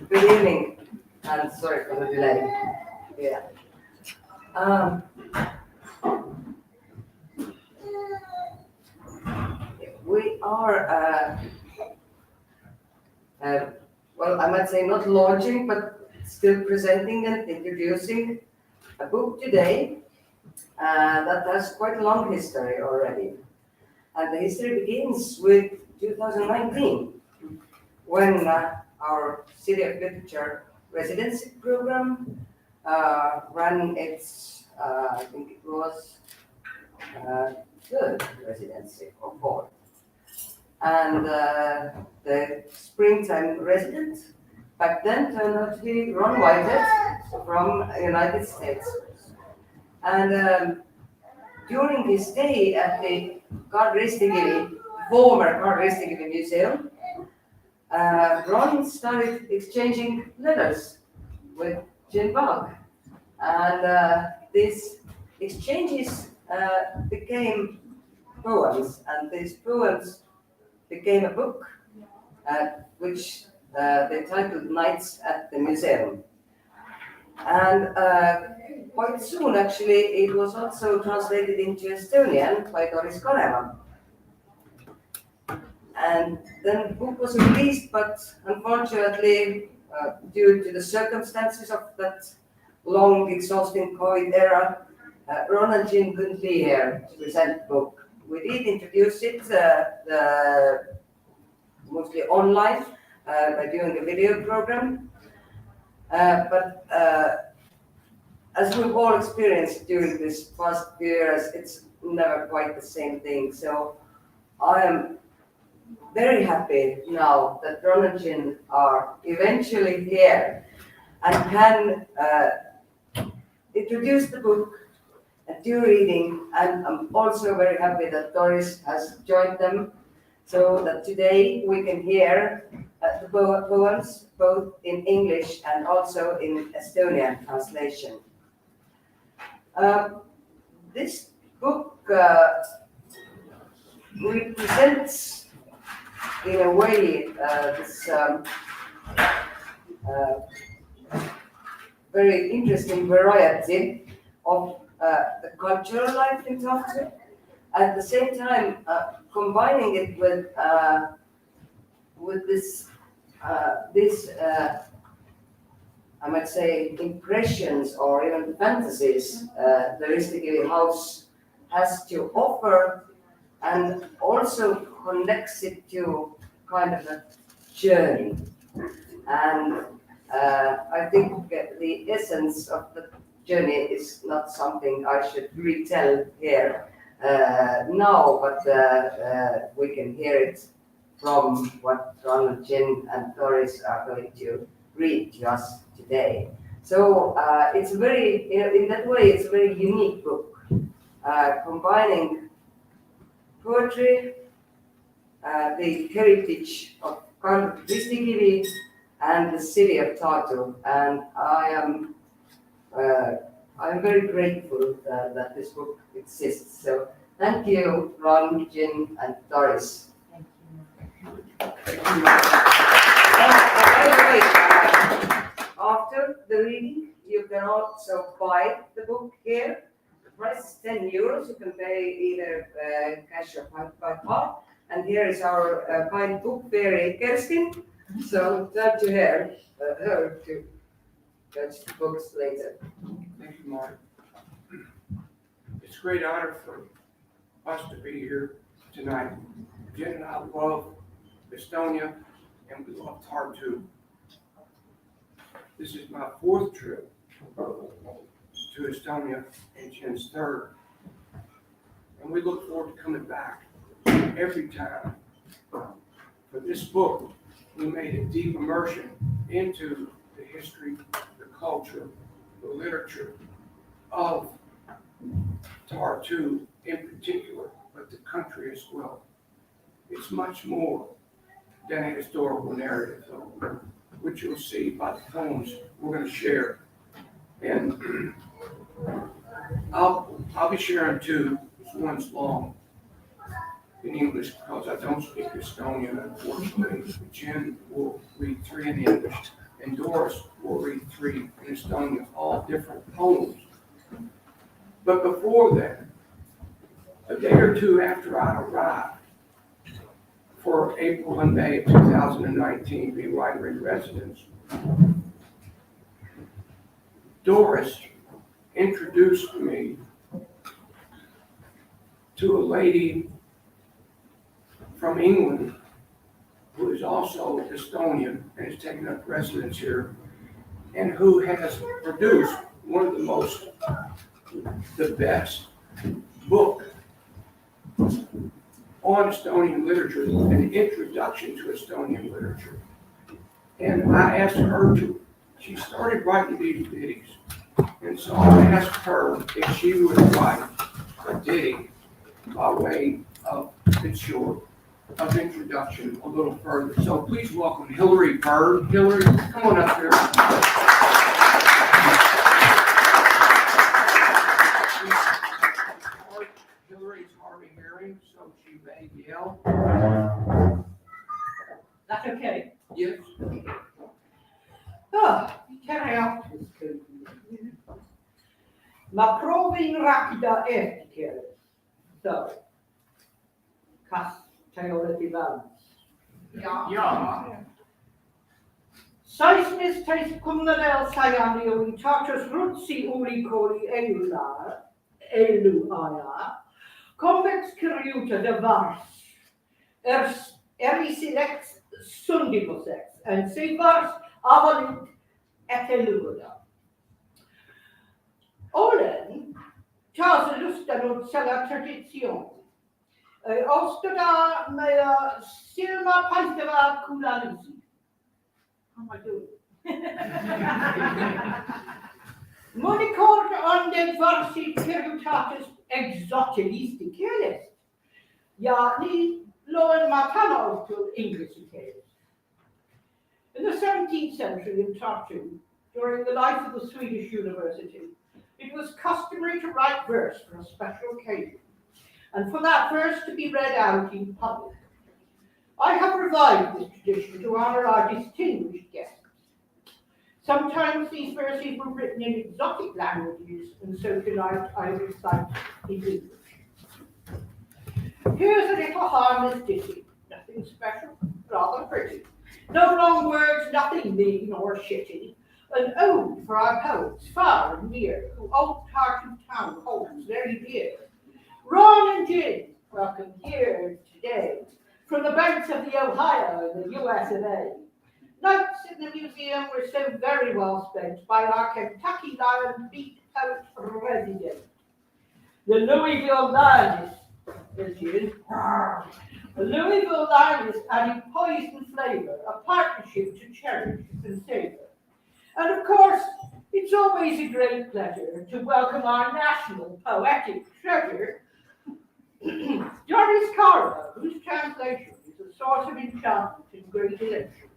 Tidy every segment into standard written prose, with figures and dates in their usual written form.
Good evening, and sorry for the delay. Yeah. We are, well, I might say not launching, but still presenting and introducing a book today that has quite a long history already. And the history begins with 2019, when our City of Literature residency program ran its, I think it was third residency or fourth. And the springtime resident back then turned out to be Ron Whitehead from the United States. And during his stay at the Karl Ristikivi, former Karl Ristikivi Museum, Ron started exchanging letters with Jinn Bugi. And these exchanges became poems, and these poems became a book, which they titled Nights at the Museum. And quite soon, actually, it was also translated into Estonian by Doris Kareva. And then the book was released, but unfortunately, due to the circumstances of that long, exhausting COVID era, Ron and Jinn couldn't be here to present the book. We did introduce it mostly online by doing a video program. But as we've all experienced during this past few years, it's never quite the same thing. So I am very happy now that Ron and Jinn are eventually here and can introduce the book and do reading. And I'm also very happy that Doris has joined them, so that today we can hear the poems both in English and also in Estonian translation. This book represents, in a way, this very interesting variety of the cultural life in Tartu. At the same time, combining it with this I might say impressions or even fantasies the Ristikivi house has to offer, and also connects it to kind of a journey. And I think the essence of the journey is not something I should retell here now, but we can hear it from what Ron, Jinn, and Doris are going to read to us today. So it's a very, in that way, it's a very unique book, combining poetry, the heritage of Karl Ristikivi, and the city of Tartu. And I'm very grateful that this book exists. So thank you, Ron, Jinn, and Doris. Thank you. By the way, after the reading, you can also buy the book here. The price is €10. You can pay either cash or by card. And here is our kind book fairy, Kerstin. So turn to her to judge the books later. Thank you, Mark. It's a great honor for us to be here tonight. Jinn and I love Estonia, and we love Tartu. This is my fourth trip to Estonia and Jinn's third. And we look forward to coming back every time. For this book, we made a deep immersion into the history, the culture, the literature of Tartu in particular, but the country as well. It's much more than a historical narrative, though, which you'll see by the poems we're going to share. And I'll be sharing two. One's long in English because I don't speak Estonian, unfortunately. Jinn will read three in English, and Doris will read three in Estonian, all different poems. But before that, a day or two after I arrived for April and May of 2019, being writer in residence, Doris introduced me to a lady from England who is also Estonian and has taken up residence here, and who has produced one of the best book on Estonian literature, an introduction to Estonian literature. And I asked her she started writing these ditties. And so I asked her if she would write a ditty by way of, it's short, of introduction a little further. So please welcome Hillary Bird. Hillary, come on up here. Hillary's hard of hearing, so she may yell. That's okay. Yes. Terreatus Ma provin rapida efticeres. So, kas teoretivalens. Ja. Seismis teis cumnadel saianio in Tartus rutsi uricoli eluaia, convex curiuta de vars, erisilex sundivosex, and se vars avalit eteluda. Olen, tas lustanut sella tradition. Ostada mea silma paisteva kulalusi. How am I doing? Municord onde varsi perutatus exotilisticales. Ja, ni loen matano to Englisicales. In the 17th century in Tartu, during the life of the Swedish university, it was customary to write verse for a special occasion, and for that verse to be read out in public. I have revived this tradition to honor our distinguished guests. Sometimes these verses were written in exotic languages, and so tonight I recite in English. Here's a little harmless ditty, nothing special, rather pretty. No long words, nothing mean or shitty. An ode for our poets, far and near, who old Tartu town holds very dear. Ron and Jinn, welcome here today, from the banks of the Ohio in the US of A. Nights in the museum were so very well spent by our Kentucky Lion beat poet resident. The Louisville Lioness, Jinn. The Louisville Lioness adding poise and flavor, a partnership to cherish and savor. And of course, it's always a great pleasure to welcome our national poetic treasure, Doris Kareva, whose translation is a source of enchantment and great election.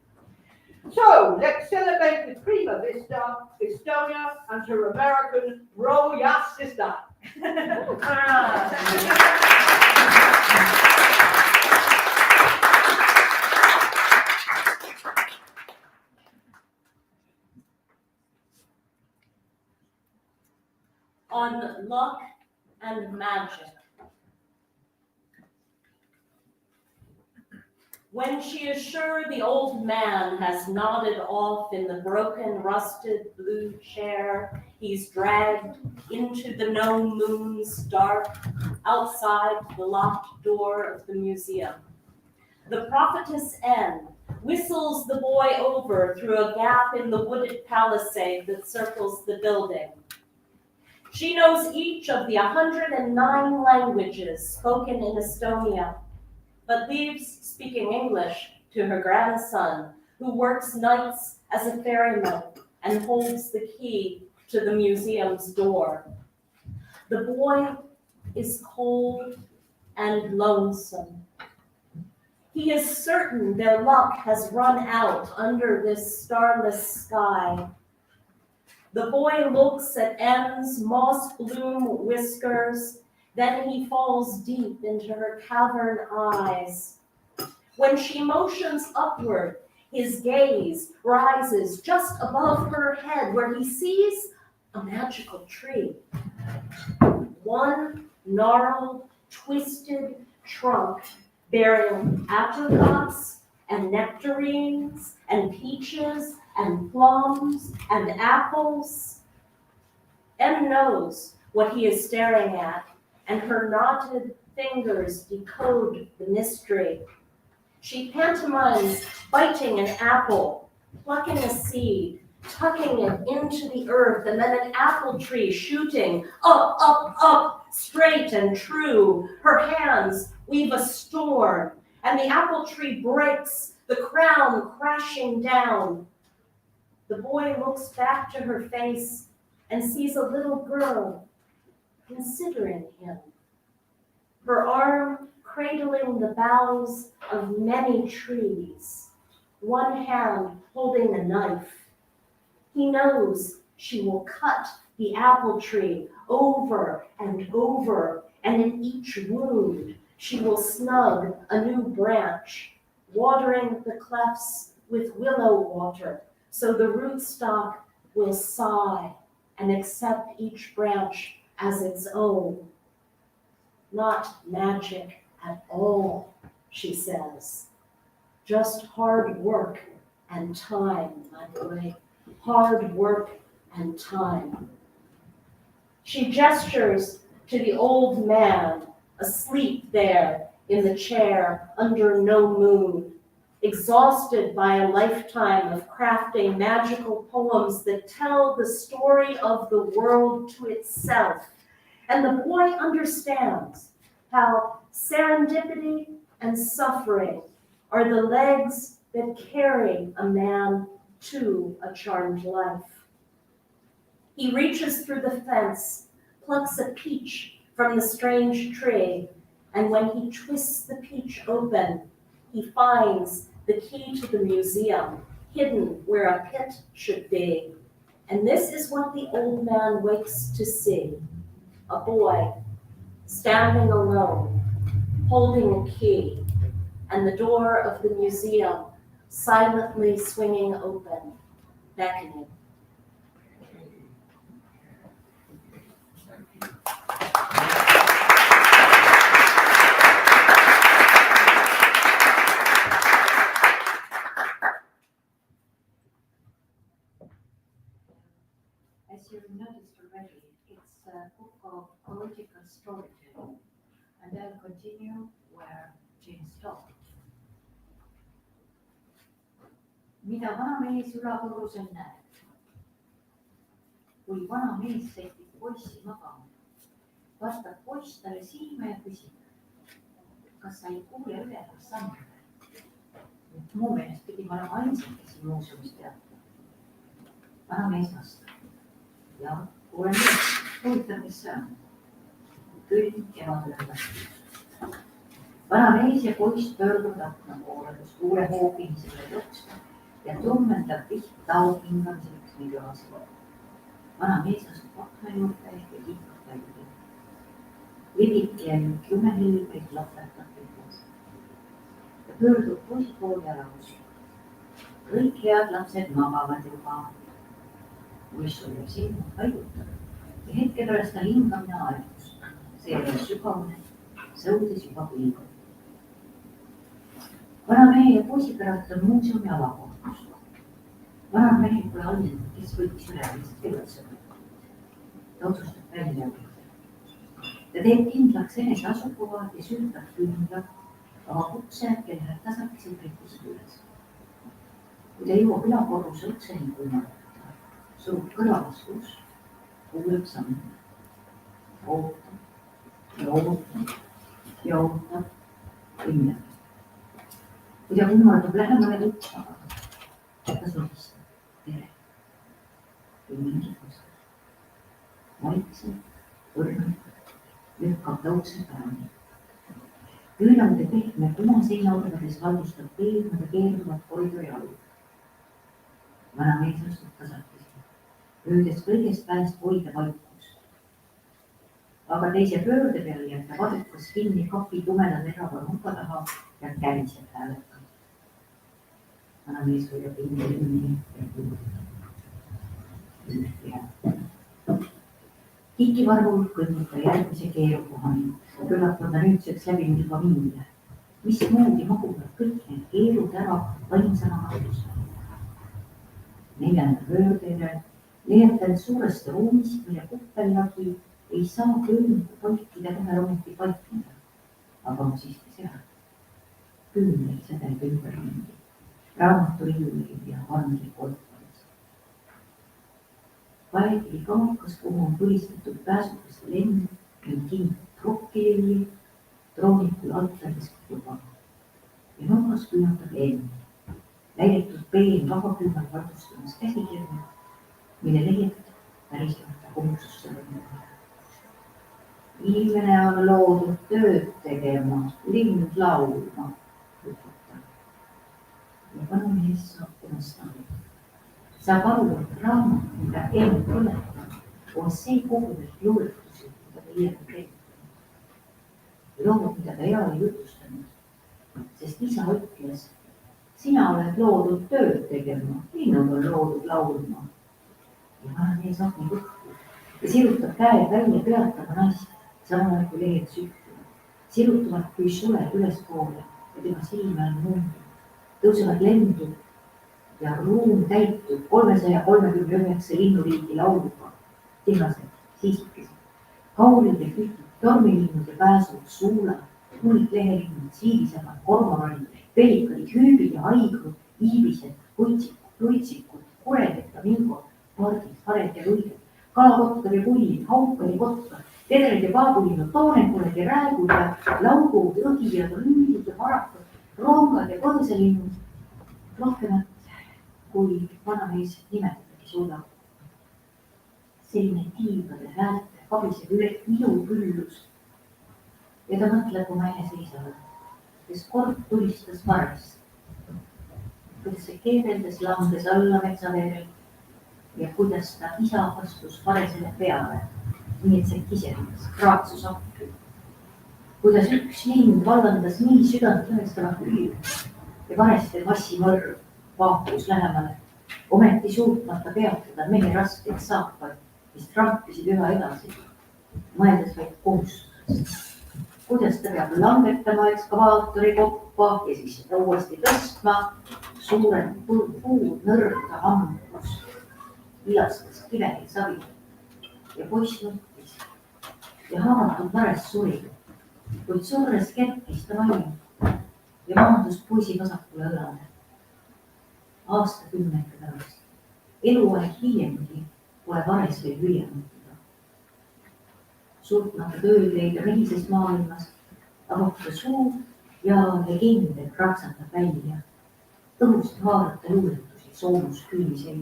So, let's celebrate with Prima Vistal Insomniakatoni and her American Bro Yas Sister. On luck and magic. When she is sure the old man has nodded off in the broken, rusted blue chair he's dragged into the no moon's dark outside the locked door of the museum, the prophetess N whistles the boy over through a gap in the wooded palisade that circles the building. She knows each of the 109 languages spoken in Estonia, but leaves speaking English to her grandson, who works nights as a ferryman and holds the key to the museum's door. The boy is cold and lonesome. He is certain their luck has run out under this starless sky. The boy looks at M's moss-bloom whiskers, then he falls deep into her cavern eyes. When she motions upward, his gaze rises just above her head where he sees a magical tree. One gnarled, twisted trunk bearing apricots and nectarines and peaches and plums and apples. Em knows what he is staring at, and her knotted fingers decode the mystery. She pantomimes biting an apple, plucking a seed, tucking it into the earth, and then an apple tree shooting up, up, up, straight and true. Her hands weave a storm, and the apple tree breaks, the crown crashing down. The boy looks back to her face and sees a little girl considering him. Her arm cradling the boughs of many trees, one hand holding a knife. He knows she will cut the apple tree over and over, and in each wound she will snug a new branch, watering the clefts with willow water, so the rootstock will sigh and accept each branch as its own. Not magic at all, she says. Just hard work and time, my boy. Hard work and time. She gestures to the old man asleep there in the chair under no moon, exhausted by a lifetime of crafting magical poems that tell the story of the world to itself. And the boy understands how serendipity and suffering are the legs that carry a man to a charmed life. He reaches through the fence, plucks a peach from the strange tree, and when he twists the peach open, he finds the key to the museum, hidden where a pit should be. And this is what the old man wakes to see: a boy standing alone, holding a key, and the door of the museum silently swinging open, beckoning. As you've noticed already, it's a book of political storytelling, and I'll continue where Jinn stopped. Mida vanamees ülakorrusel näeb? Kui vanamees sätib poissi magama, vastab poiss talle silma ja küsib, kas sa ei kuule üleval samme? Mu meelest pidi ma olema ainsad, kes siin muuseumis teatab. Vanamees vastab, jah, kuulen nüüd, huvitav, kes see on. Küll kevadel on. Vanamees ja poiss pöörduvad akna poole, kus kuule hoogimisele jooksma ja tummendab piht tao hingamiseks ning joasele. Vanamees astub akna juurde ja liikub välja. Libiki ja nüüd lumehilbeid lahvertab pilles. Ta pöördub poisi poole ja rahustab. Kõik head lapsed magavad juba. Poiss oli silmad haigutab ja hetke pärast ta hingamine aegus. See oli sügavne, sõudis juba pilgu. Vanamehe ja poisi pärast on muuseumi avakohtus. Vanamehel pole andnud, kes võiks üle lihtsalt tegutseda. Ta otsustab välja võtta. Ta teeb kindlaks enese asukoha ja süütab küünla oma kutse, kelle läheb tasakesel rikkused üles. Kui ta jõuab ülakorruse otseni võimaldada, surub kõrvalas kus, kuuleb samme. Ootab ja ootab ja ootab õnne. Kui ta kummardub lähemale tutvaga, ta suristab tere. või mingisugust. vaikselt, õrnalt lükkab ta ukse peale. Küünalde pehme punaseinaurgades valgustab peenad ja keerduvad koridori alud. Vanamees astub tasakesi, püüdes kõigest väest hoida vaikust. Aga teise pöörde peal jääb ta vadukas kinni kapi tumeda terava nurga taha ja käriseb häälekalt. Vanamees hoiab inni ja kuulab. Kikivarvul kõnnib ta järgmise keerukohani. Küllap on ta nüüdseks läbinud juba miile. Mismoodi maguvad kõik need keerud ära ainsana matusele? Neljanda pöörde järel leiab ta end suurest ruumist, mille kuppellagi ei saa köönliku palkide vahel ometi paikneda. Aga on siiski seal. Küünleid sädeleb ümberringi, raamaturiiuleid ja vangli kolkades. Vahetili kaakas, kuhu on põlistatud pääsukeste lend ning kind trokkililli, troonikul altaris juba. Ja nurgas küünaldab lend. Läidetud peen vabakülmal vardustamas käsikirja, mille lehed pärisemata konksusse võinud. Inimene on loodud tööd tegema, lind laulma, ütleb ta. Ja vanamees saab temast aru. Saab aru, et raamat, mida elu põletab, on see kogunud luuletusi, mida ta iiega kirjutanud. Lood, mida ta eale jutustanud, sest isa ütles, sina oled loodud tööd tegema, linnud on loodud laulma. Ja vanamees ahmi võtku ja sirutab käed välja peatama naist, samal ajal kui lehed süttuvad. Sirutavad kui suled ülespoole ja tema silme on muunud. Tõusevad lendu ja ruum täitub 339 linnuliigi lauluga. Tihased, siiskesed, kaulid ja kütid, tormilinnud ja pääsud, suulad, kuldlehelinnud, siilisagad, kormoranid, pelikad, hüübid ja haigrud, viibised, luitsikud, kured ja flamingod, pardid, hared ja luided, kalakotkad ja pullid, haukad ja kotkad, tedred ja paabulinud, toonekured ja räägud ja laugud, õgijad, rüüdid ja marakad, rongad ja põõselinnud, rohkemat kui vanamees nimetadagi suudab. Selline tiibade häälte kabisev üle ilupüllus ja ta mõtleb oma eneseisale, kes kord tulistas varest, kuidas see keedeldes langes alla metsaveerel ja kuidas ta isa astus varesele peale, nii et see kisendas, kraatsus appi. Kuidas üks lind vallandas nii südant lõhestavat hüüd ja vareste massimõrv vaakus lähemale, ometi suutmata peatada mehe raskeid saapaid, mis trampisid üha edasi, mõeldes vaid kohustusest. Kuidas ta peab langetama ekskavaatori koppa ja siis seda uuesti tõstma, suurem puud nõrda hammus, ilastas kiveid savi ja poiss nuttis ja haavatud vares suri, kuid surres kerkis ta vaim ja maandus poisi vasakule õlale. Aastakümnete pärast, eluaeg hiljemgi pole vares veel hüljemutada. Suutmata tööd leida mehises maailmas, avab ta suu ja legende kratsatab välja. Õhust haarata luuletusi soomus küünisel.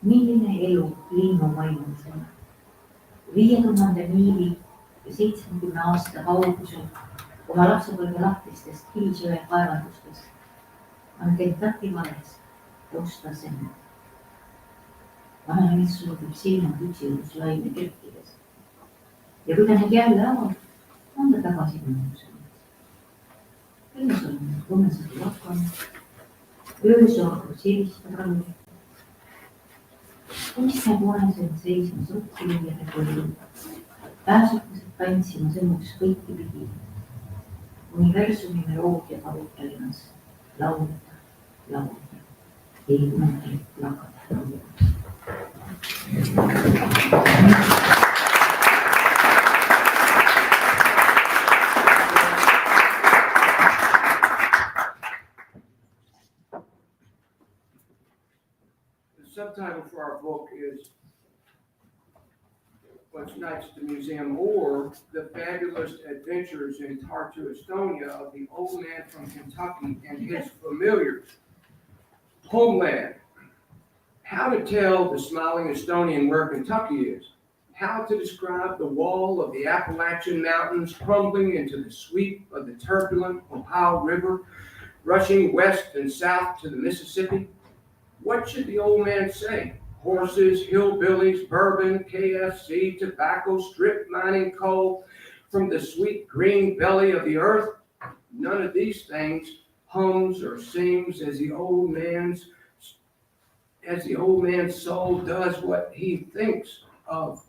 Milline elu linnu vaimusel. 5000 miili ja 70 aasta kaugusel oma lapsepõlve lahtistest kivisöe kaevandustest on Kentucky vares tõustas enne. Vanamees sulgub silmad üksildus laine kerkides. Ja kui ta nüüd jälle avab, on ta tagasi muuseumis. Õies on lumesadu lakon, öösorgu siristab rõõm. Kuskne punes on seismas rukkiliiade põllu, pääsukesed tantsimas õnnus kõiki pidi. Universumi meloodia palub Tallinnas laulda, laulda, ei kunagi lakata laulda. The subtitle for our book is What's Next to Museum, or The Fabulous Adventures in Tartu, Estonia of the Old Man from Kentucky and His Familiars. Homeland. How to tell the smiling Estonian where Kentucky is. How to describe the wall of the Appalachian Mountains crumbling into the sweep of the turbulent Ohio River, rushing west and south to the Mississippi. What should the old man say? Horses, hillbillies, bourbon, KFC, tobacco, strip mining coal from the sweet green belly of the earth? None of these things hums or sings as the old man's soul does what he thinks of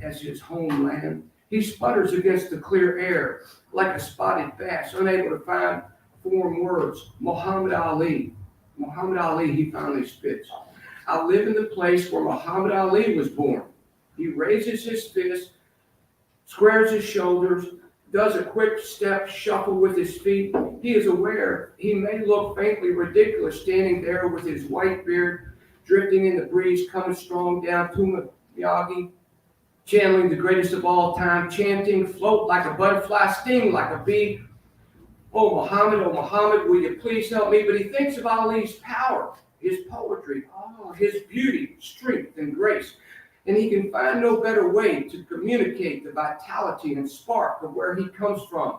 as his homeland. He sputters against the clear air like a spotted bass, unable to find form words. Muhammad Ali, he finally spits. I live in the place where Muhammad Ali was born. He raises his fist, squares his shoulders, does a quick step shuffle with his feet. He is aware he may look faintly ridiculous standing there with his white beard drifting in the breeze, coming strong down Prima Vistal, channeling the greatest of all time, chanting, float like a butterfly, sting like a bee. Oh Muhammad, will you please help me? But he thinks of Ali's power, his poetry, his beauty, strength, and grace. And he can find no better way to communicate the vitality and spark of where he comes from.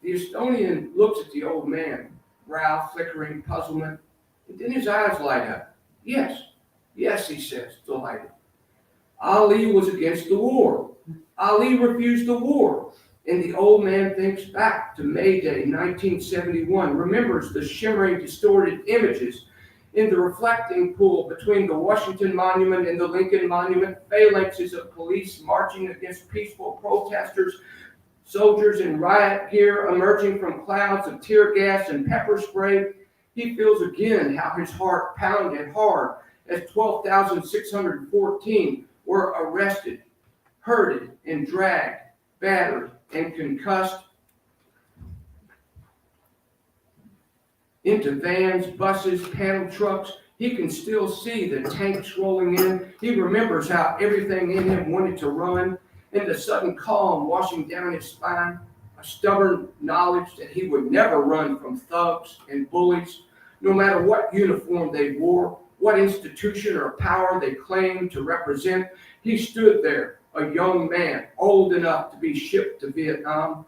The Estonian looks at the old man, brow flickering puzzlement, and then his eyes light up. Yes, he says, delighted. Ali was against the war. Ali refused the war. And the old man thinks back to May Day, 1971, remembers the shimmering, distorted images in the reflecting pool between the Washington Monument and the Lincoln Monument, phalanxes of police marching against peaceful protesters, soldiers in riot gear emerging from clouds of tear gas and pepper spray. He feels again how his heart pounded hard as 12,614 were arrested, herded and dragged, battered and concussed into vans, buses, panel trucks. He can still see the tanks rolling in. He remembers how everything in him wanted to run, and the sudden calm washing down his spine, a stubborn knowledge that he would never run from thugs and bullies, no matter what uniform they wore, what institution or power they claimed to represent. He stood there, a young man, old enough to be shipped to Vietnam,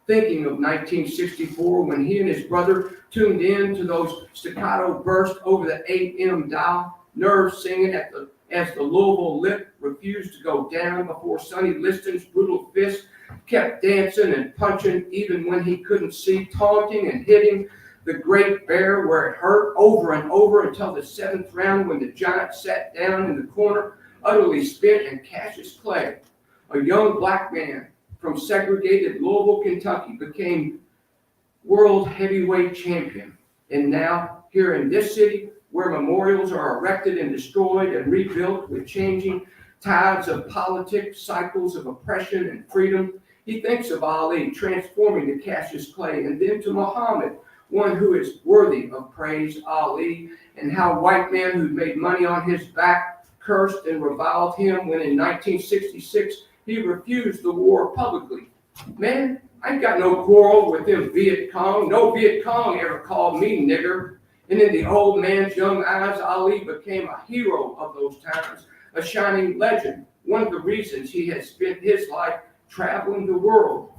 thinking of 1964 when he and his brother tuned in to those staccato bursts over the AM dial, nerves singing as the Louisville Lip refused to go down before Sonny Liston's brutal fist kept dancing and punching even when he couldn't see, taunting and hitting the great bear where it hurt over and over until the seventh round when the giant sat down in the corner, utterly spent in Cassius Clay. A young black man from segregated Louisville, Kentucky, became world heavyweight champion. And now, here in this city, where memorials are erected and destroyed and rebuilt with changing tides of politics, cycles of oppression and freedom, he thinks of Ali transforming to Cassius Clay and then to Muhammad, one who is worthy of praise, Ali, and how white men who made money on his back cursed and reviled him when in 1966 he refused the war publicly. Man, I ain't got no quarrel with them Viet Cong. No Viet Cong ever called me nigger. And in the old man's young eyes, Ali became a hero of those times, a shining legend. One of the reasons he has spent his life traveling the world,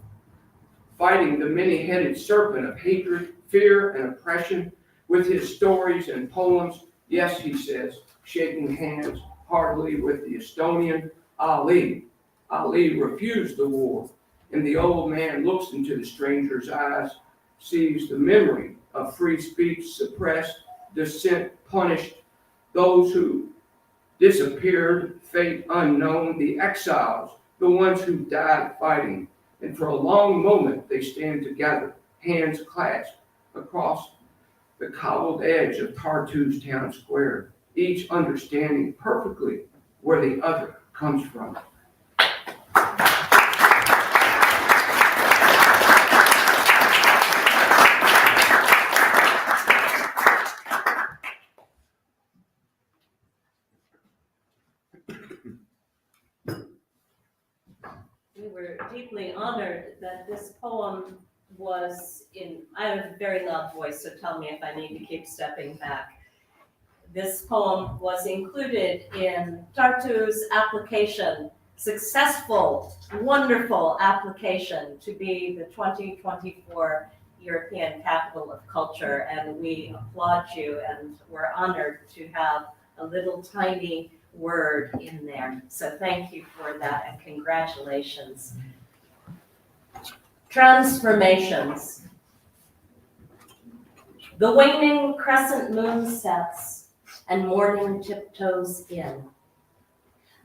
fighting the many-headed serpent of hatred, fear, and oppression with his stories and poems. Yes, he says, shaking hands heartily with the Estonian Ali. Ali refused the war, and the old man looks into the stranger's eyes, sees the memory of free speech suppressed, dissent punished, those who disappeared, fate unknown, the exiles, the ones who died fighting. And for a long moment they stand together, hands clasped across the cobbled edge of Tartu's town square, each understanding perfectly where the other comes from. We were deeply honored that this poem was in, I have a very loud voice, so tell me if I need to keep stepping back. This poem was included in Tartu's application, successful, wonderful application to be the 2024 European Capital of Culture, and we applaud you, and we're honored to have a little tiny word in there. So thank you for that, and congratulations. Transformations. The waning crescent moon sets, and morning tiptoes in.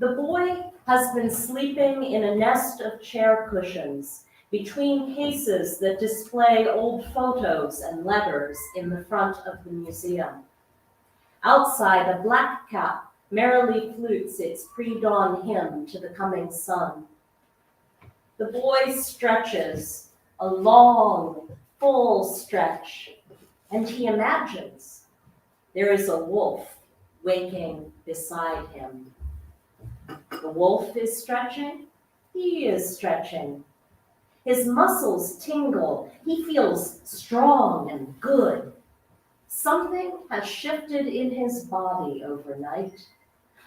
The boy has been sleeping in a nest of chair cushions between cases that display old photos and letters in the front of the museum. Outside, a black cap merrily flutes its pre-dawn hymn to the coming sun. The boy stretches, a long, full stretch, and he imagines there is a wolf waking beside him. The wolf is stretching, he is stretching. His muscles tingle, he feels strong and good. Something has shifted in his body overnight.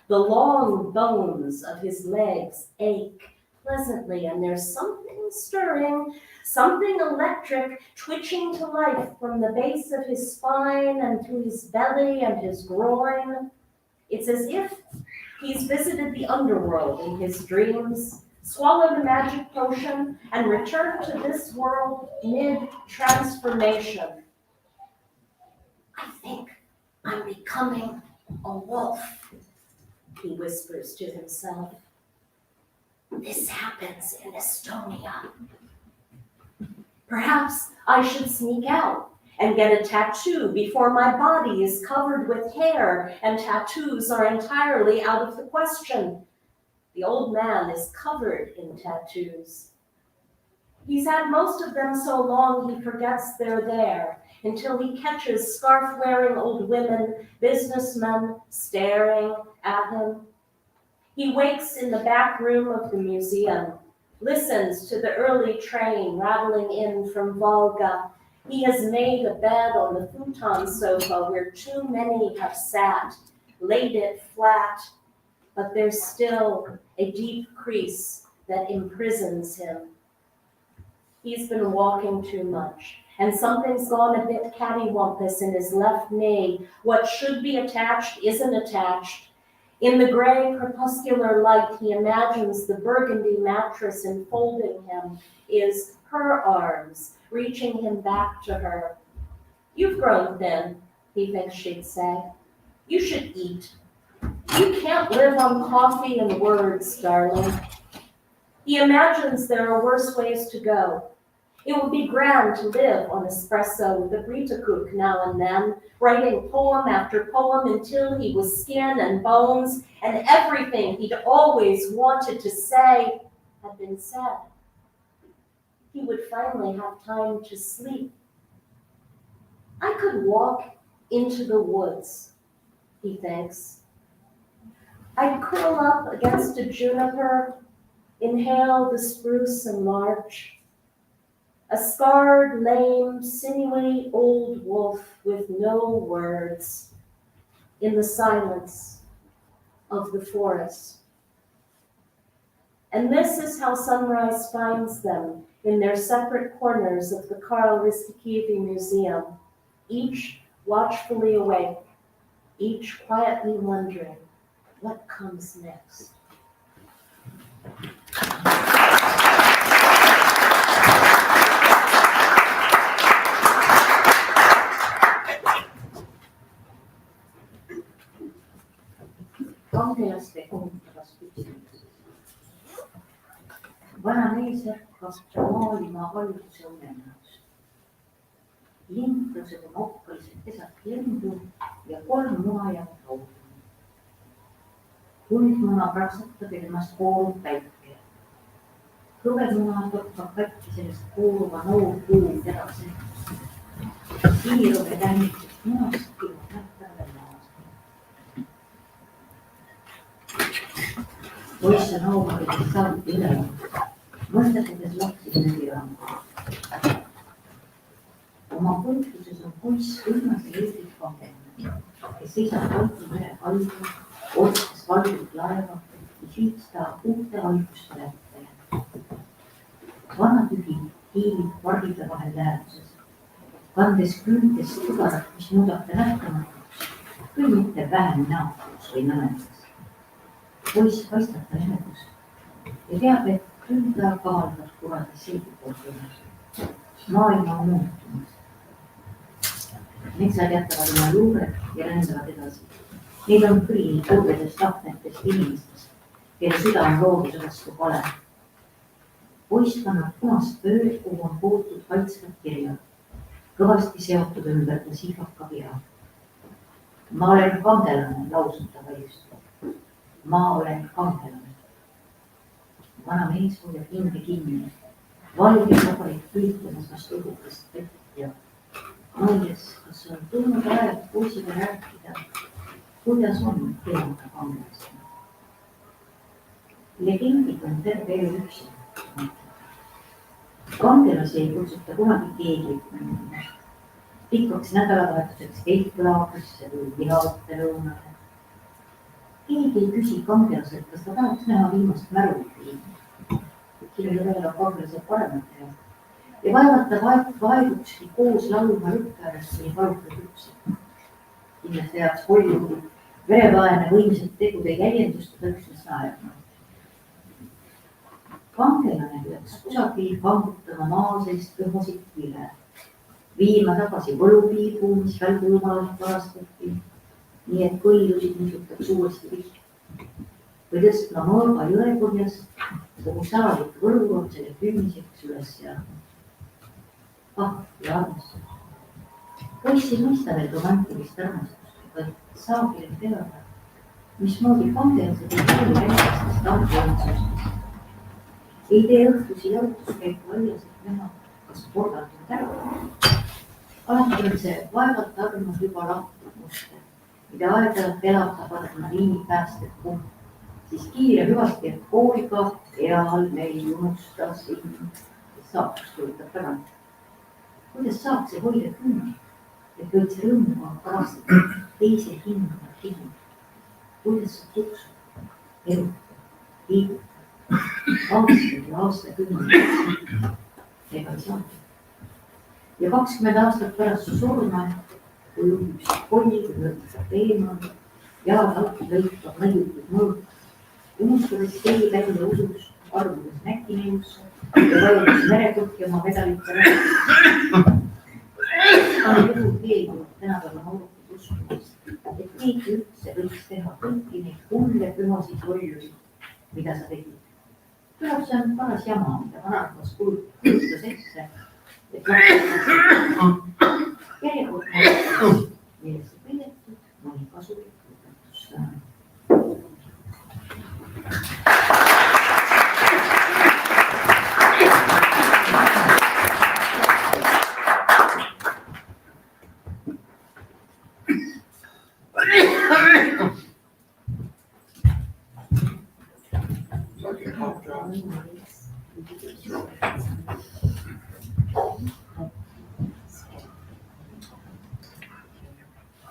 The long bones of his legs ache pleasantly, and there's something stirring, something electric, twitching to life from the base of his spine and through his belly and his groin. It's as if he's visited the underworld in his dreams, swallowed a magic potion, and returned to this world mid-transformation. I think I'm becoming a wolf, he whispers to himself. This happens in Estonia. Perhaps I should sneak out and get a tattoo before my body is covered with hair, and tattoos are entirely out of the question. The old man is covered in tattoos. He's had most of them so long he forgets they're there, until he catches scarf-wearing old women, businessmen staring at him. He wakes in the back room of the museum, listens to the early train rattling in from Volga. He has made a bed on the futon sofa where too many have sat, laid it flat, but there's still a deep crease that imprisons him. He's been walking too much, and something's gone a bit cattywampus in his left knee. What should be attached isn't attached. In the gray crepuscular light, he imagines the burgundy mattress enfolding him is her arms, reaching him back to her. You've grown thin, he thinks she'd say. You should eat. You can't live on coffee and words, darling. He imagines there are worse ways to go. It would be grand to live on espresso with a Britacook now and then, writing poem after poem until he was skin and bones, and everything he'd always wanted to say had been said. He would finally have time to sleep. I could walk into the woods, he thinks. I'd curl up against a juniper, inhale the spruce and larch. A scarred, lame, sinewy old wolf with no words in the silence of the forest. And this is how sunrise finds them in their separate corners of the Karl Ristikivi Museum, each watchfully awake, each quietly wondering what comes next. Kangelase kohutavas küsimuses. Vana mees ärkab maalima valguse unenäos. Lindlused on okkalised pesad lendu ja 3 muna jääb rauduma. Kuldmuna praksatab ja temast koorub päike. Kõvemuna tõppab katki sellest kooruva noorpuu terase. Kiirub ja tähniksest munast kilub nähtavale maast. Poiss on aukarikest saanud üle. Mõstetades lapsi nägiranda. Oma kultuses on poiss õnnase Eestis pangenud, kes seisab Balti mere kaldal, otsides valget laeva, mis viiks ta uute haiguste lätte. vana tühi hiilib vargide vahel läheduses, kandes küüntest sügarat, mis muudab ta nähtamatuks, küll mitte vähem näotus või nõmedas. Poiss paistab ta lähedust ja teab, et küll ta kavaldab kuradi selgipoolt ennast. Maailma on muutumas. Metsad jätavad oma juured ja rändavad edasi. Need on kõrini kurvedest lahknetest inimestest, kelle süda on looduse vastu kole. Poiss kannab punast pööd, kuhu on puutud kaitsvad kirjad, kõvasti seotud ümber ta sihvaka pea. Ma olen kangelane, lausub ta valjust. Ma olen kangelane. Vana mees hoiab hinge kinni, valge sabalik püütamas vastu õhukest vett ja mõeldes, kas on tulnud aeg poisiga rääkida, kuidas on teada kangelasena. Legendid on terve elu üksi. Kangelasi ei kutsuta kunagi keegi pikaks nädalavahetuseks keiklaagrisse või lihavate lõunale. Keegi ei küsi kangelaselt, kas ta tahaks näha viimast märulfiilmi. Kellele veel on kangelased paremad teha. Ja vaevata vaevukski koos laulma lõppääres või paluka küpsi. Kindlasti heaks Hollywoodi verevaene võimsad tegude jäljendustada üksnes naerma. Kangelane peaks kusagil kangutama maa seest kõhosid üle, viima tagasi võlupiibu, mis välgu jumalalt varastati, nii et kõilusid nisutaks uuesti vihk. Või tõstma mõõga jõepõhjas, kogu salalik võlu on selle küümiseks üles seadnud. Ja armastus. Poiss ei mõista veel romantilist armastust, vaid saagi teada, mismoodi kangelased ei tee väikestest arvuotsusest. Ei tee õhtusi jalutuskäiku aias, et näha, kas porgalt on ära. Alati on see vaevalt armas juba lahtud muster, mida aeg-ajalt elavtab adrenaliini päästet punt, siis kiire hüvasti, et kooliga eal meil unustas ilm, kes saaks kujutab tagant. Kuidas saaks see hoida kümni, et võid see rõõmuga kaastada teise hinnaga kinni? Kuidas sa tuksud, eruta, liiguta, aastaid ja aastakümneid, ega ei saa. Ja 20 aastat pärast su surma, kui üks kolli võtab eemal, jalad alt lõikab mõjutud mõõk, unustades tee välja usust, arvudes näkinejusse ja vajudes merekõhki oma vedalite rääkida. On juhul keegi tänapäeva noorukud uskumist, et keegi üldse võiks teha kõiki neid kulle pühasid rollusid, mida sa tegid. Küllap see on paras jama, mida vanarahvas kulutas ette, et lapsed järjekordne, millest see peidetud, mõni kasulik lõpetus.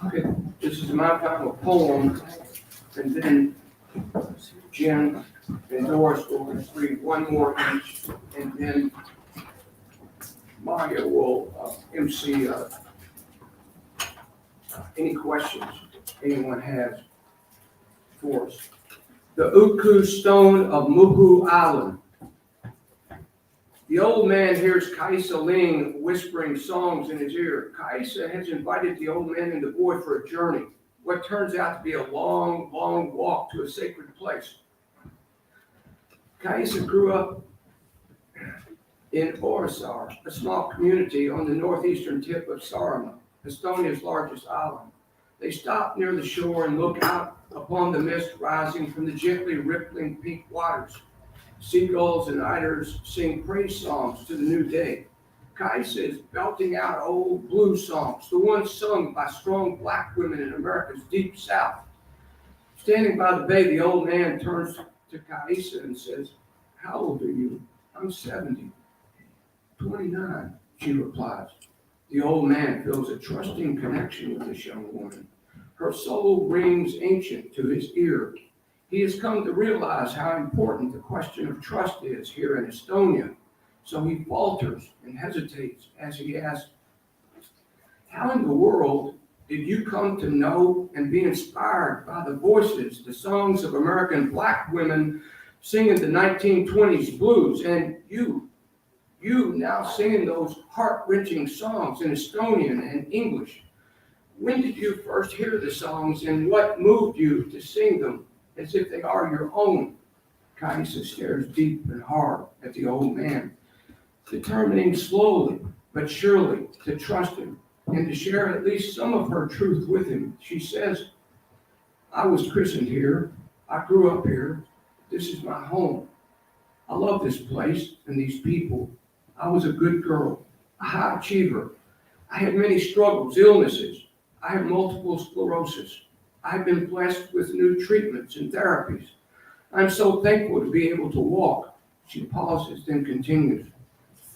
Okay, this is my final poem, and then Jinn and Doris will read one more each, and then Maya will MC any questions anyone has for us. The Uku Stone of Mugu Island. The old man hears Kaisa Ling whispering songs in his ear. Kaisa has invited the old man and the boy for a journey, what turns out to be a long, long walk to a sacred place. Kaisa grew up in Orisar, a small community on the northeastern tip of Saaremaa, Estonia's largest island. They stop near the shore and look out upon the mist rising from the gently rippling pink waters. Seagulls and eiders sing praise songs to the new day. Kaisa is belting out old blues songs, the ones sung by strong black women in America's deep south. Standing by the bay, the old man turns to Kaisa and says, "How old are you?" "I'm 70. 29, she replies. The old man feels a trusting connection with this young woman. Her soul rings ancient to his ear. He has come to realize how important the question of trust is here in Estonia. So he falters and hesitates as he asks, how in the world did you come to know and be inspired by the voices, the songs of American Black women singing the 1920s blues, and you now singing those heart-wrenching songs in Estonian and English? When did you first hear the songs, and what moved you to sing them as if they are your own? Kaisa stares deep and hard at the old man, determining slowly but surely to trust him and to share at least some of her truth with him. She says, I was christened here. I grew up here. This is my home. I love this place and these people. I was a good girl, a high achiever. I had many struggles, illnesses. I have multiple sclerosis. I've been blessed with new treatments and therapies. I'm so thankful to be able to walk. She pauses, then continues.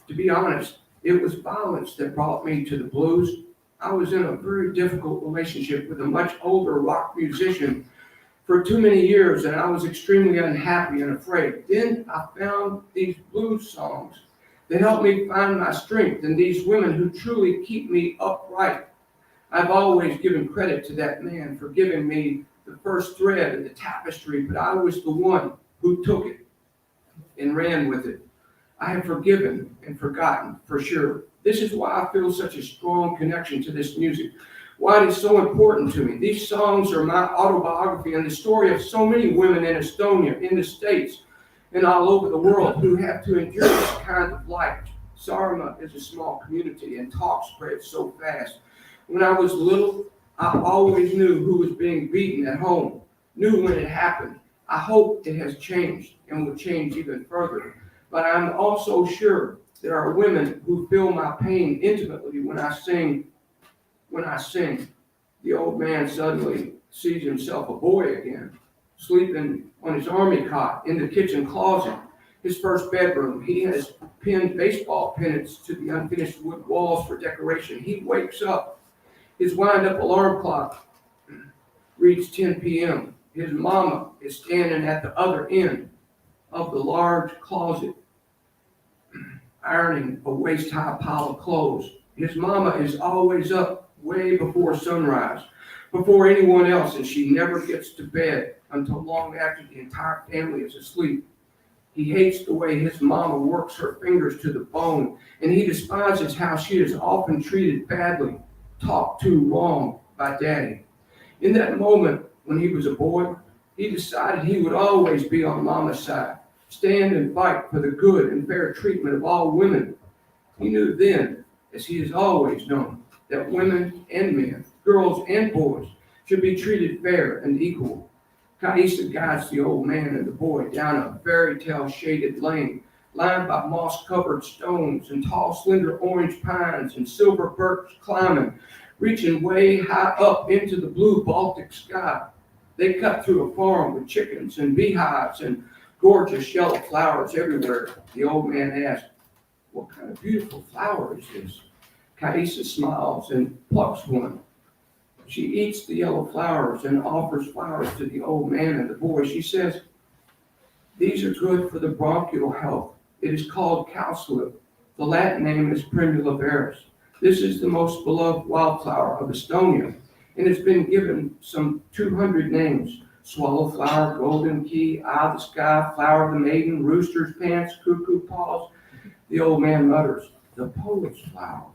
To be honest, it was violence that brought me to the blues. I was in a very difficult relationship with a much older rock musician for too many years, and I was extremely unhappy and afraid. Then I found these blues songs that helped me find my strength, and these women who truly keep me upright. I've always given credit to that man for giving me the first thread of the tapestry, but I was the one who took it and ran with it. I have forgiven and forgotten, for sure. This is why I feel such a strong connection to this music, why it is so important to me. These songs are my autobiography and the story of so many women in Estonia, in the States, and all over the world who have to endure this kind of life. Saaremaa is a small community and talk spreads so fast. When I was little, I always knew who was being beaten at home, knew when it happened. I hope it has changed and will change even further. But I'm also sure there are women who feel my pain intimately when I sing. The old man suddenly sees himself a boy again, sleeping on his army cot in the kitchen closet, his first bedroom. He has pinned baseball pennants to the unfinished wood walls for decoration. He wakes up. His wind-up alarm clock reads 10 p.m. His mama is standing at the other end of the large closet, ironing a waist-high pile of clothes. His mama is always up way before sunrise, before anyone else, and she never gets to bed until long after the entire family is asleep. He hates the way his mama works her fingers to the bone, and he despises how she is often treated badly, talked to wrong by daddy. In that moment, when he was a boy, he decided he would always be on mama's side, stand and fight for the good and fair treatment of all women. He knew then, as he has always known, that women and men, girls and boys, should be treated fair and equal. Kaisa guides the old man and the boy down a fairy tale shaded lane, lined by moss-covered stones and tall, slender orange pines and silver birch climbing, reaching way high up into the blue Baltic sky. They cut through a farm with chickens and beehives and gorgeous yellow flowers everywhere. The old man asked, what kind of beautiful flower is this? Kaisa smiles and plucks one. She eats the yellow flowers and offers flowers to the old man and the boy. She says, these are good for the bronchial health. It is called cowslip. The Latin name is Primula veris. This is the most beloved wildflower of Estonia, and it's been given some 200 names. Swallow flower, golden key, eye of the sky, flower of the maiden, rooster's pants, cuckoo paws. The old man mutters, the poet's flower.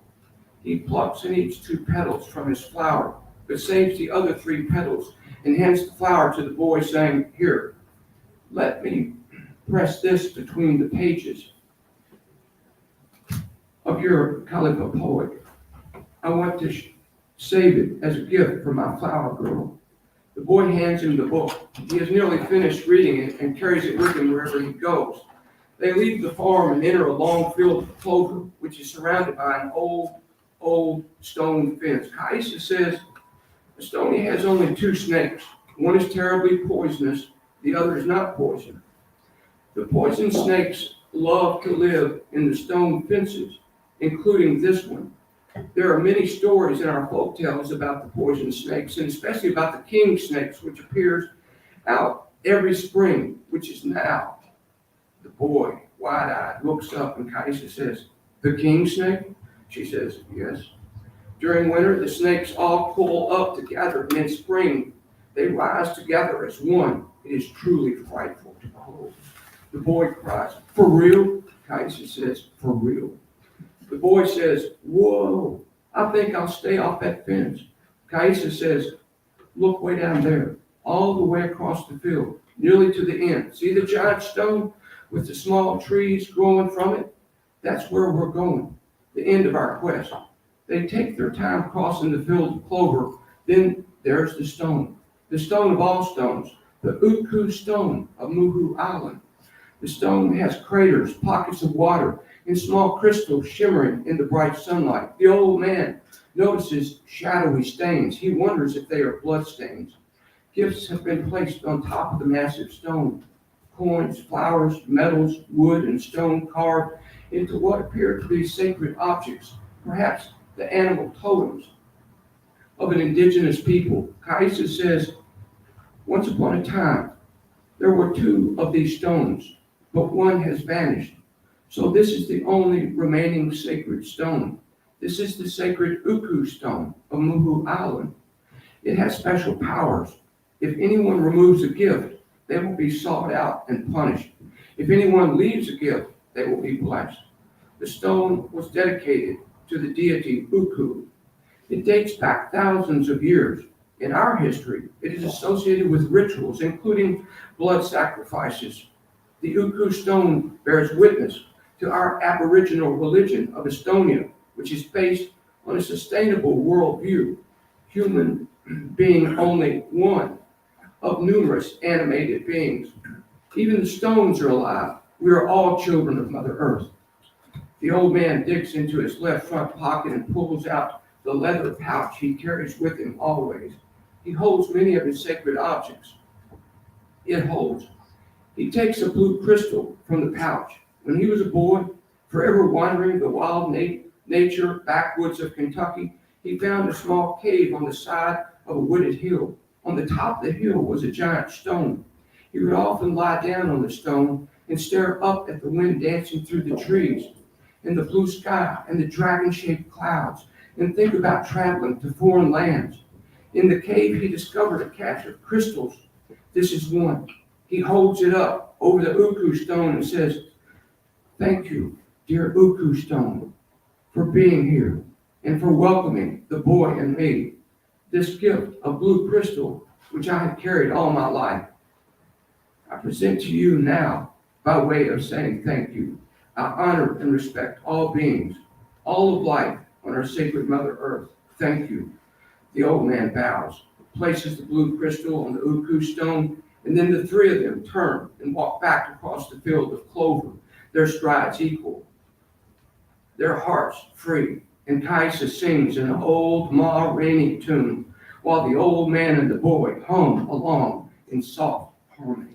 He plucks and eats 2 petals from his flower, but saves the other 3 petals and hands the flower to the boy, saying, here, let me press this between the pages of your Kalipa poet. I want to save it as a gift for my flower girl. The boy hands him the book. He has nearly finished reading it and carries it with him wherever he goes. They leave the farm and enter a long field of clover, which is surrounded by an old stone fence. Kaisa says, Estonia has only 2 snakes. One is terribly poisonous, the other is not poisonous. The poison snakes love to live in the stone fences, including this one. There are many stories in our folk tales about the poison snakes, and especially about the king snakes, which appears out every spring, which is now. The boy, wide-eyed, looks up and Kaisa says, "The king snake?" She says, "Yes." During winter, the snakes all pull up together, and in spring, they rise together as one. It is truly frightful to behold. The boy cries, "For real?" Kaisa says, "For real." The boy says, "Whoa, I think I'll stay off that fence." Kaisa says, "Look way down there, all the way across the field, nearly to the end. See the giant stone with the small trees growing from it? That's where we're going, the end of our quest." They take their time crossing the field of clover. Then there's the stone of all stones, the Uku stone of Muhu Island. The stone has craters, pockets of water, and small crystals shimmering in the bright sunlight. The old man notices shadowy stains. He wonders if they are blood stains. Gifts have been placed on top of the massive stone. Coins, flowers, metals, wood, and stone carved into what appear to be sacred objects, perhaps the animal totems of an indigenous people. Kaisa says, "Once upon a time, there were 2 of these stones, but one has vanished. So this is the only remaining sacred stone. This is the sacred Uku stone of Muhu Island. It has special powers. If anyone removes a gift, they will be sought out and punished. If anyone leaves a gift, they will be blessed." The stone was dedicated to the deity Uku. It dates back thousands of years. In our history, it is associated with rituals, including blood sacrifices. The Uku stone bears witness to our Aboriginal religion of Estonia, which is based on a sustainable worldview, human being only one of numerous animated beings. Even the stones are alive. We are all children of Mother Earth. The old man digs into his left front pocket and pulls out the leather pouch he carries with him always. He holds many of his sacred objects. He takes a blue crystal from the pouch. When he was a boy, forever wandering the wild nature backwoods of Kentucky, he found a small cave on the side of a wooded hill. On the top of the hill was a giant stone. He would often lie down on the stone and stare up at the wind dancing through the trees and the blue sky and the dragon-shaped clouds, and think about traveling to foreign lands. In the cave, he discovered a cache of crystals. This is one. He holds it up over the Uku stone and says, "Thank you, dear Uku stone, for being here and for welcoming the boy and me. This gift of blue crystal, which I have carried all my life, I present to you now by way of saying thank you. I honor and respect all beings, all of life on our sacred Mother Earth. Thank you." The old man bows, places the blue crystal on the Uku stone, and then the 3 of them turn and walk back across the field of clover, their strides equal, their hearts free. And Kaisa sings an old Ma Rainey tune, while the old man and the boy hum along in soft harmony.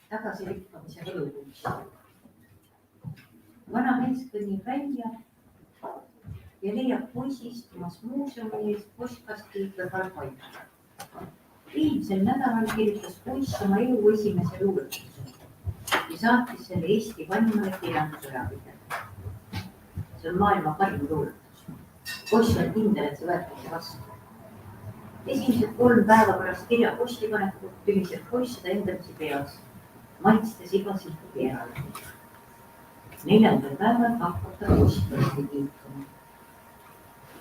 Tagasirikkamise võlukunst. Vana mees kõnnib välja ja leiab poisi istumas muuseumi ees postkasti kõrval paika. Eelmisel nädalal kirjutas poiss oma elu esimese luuletuse ja saatis selle Eesti vaimale kirjandusajakirjale. See on maailma parim luuletus. Poiss on kindel, et see võetakse vastu. Esimesed 3 päeva pärast kirja postipanekut tühiseb poiss seda endamisi peas, maitstes iga silti eraldi. 4. päeval hakkab ta postkasti kiituma.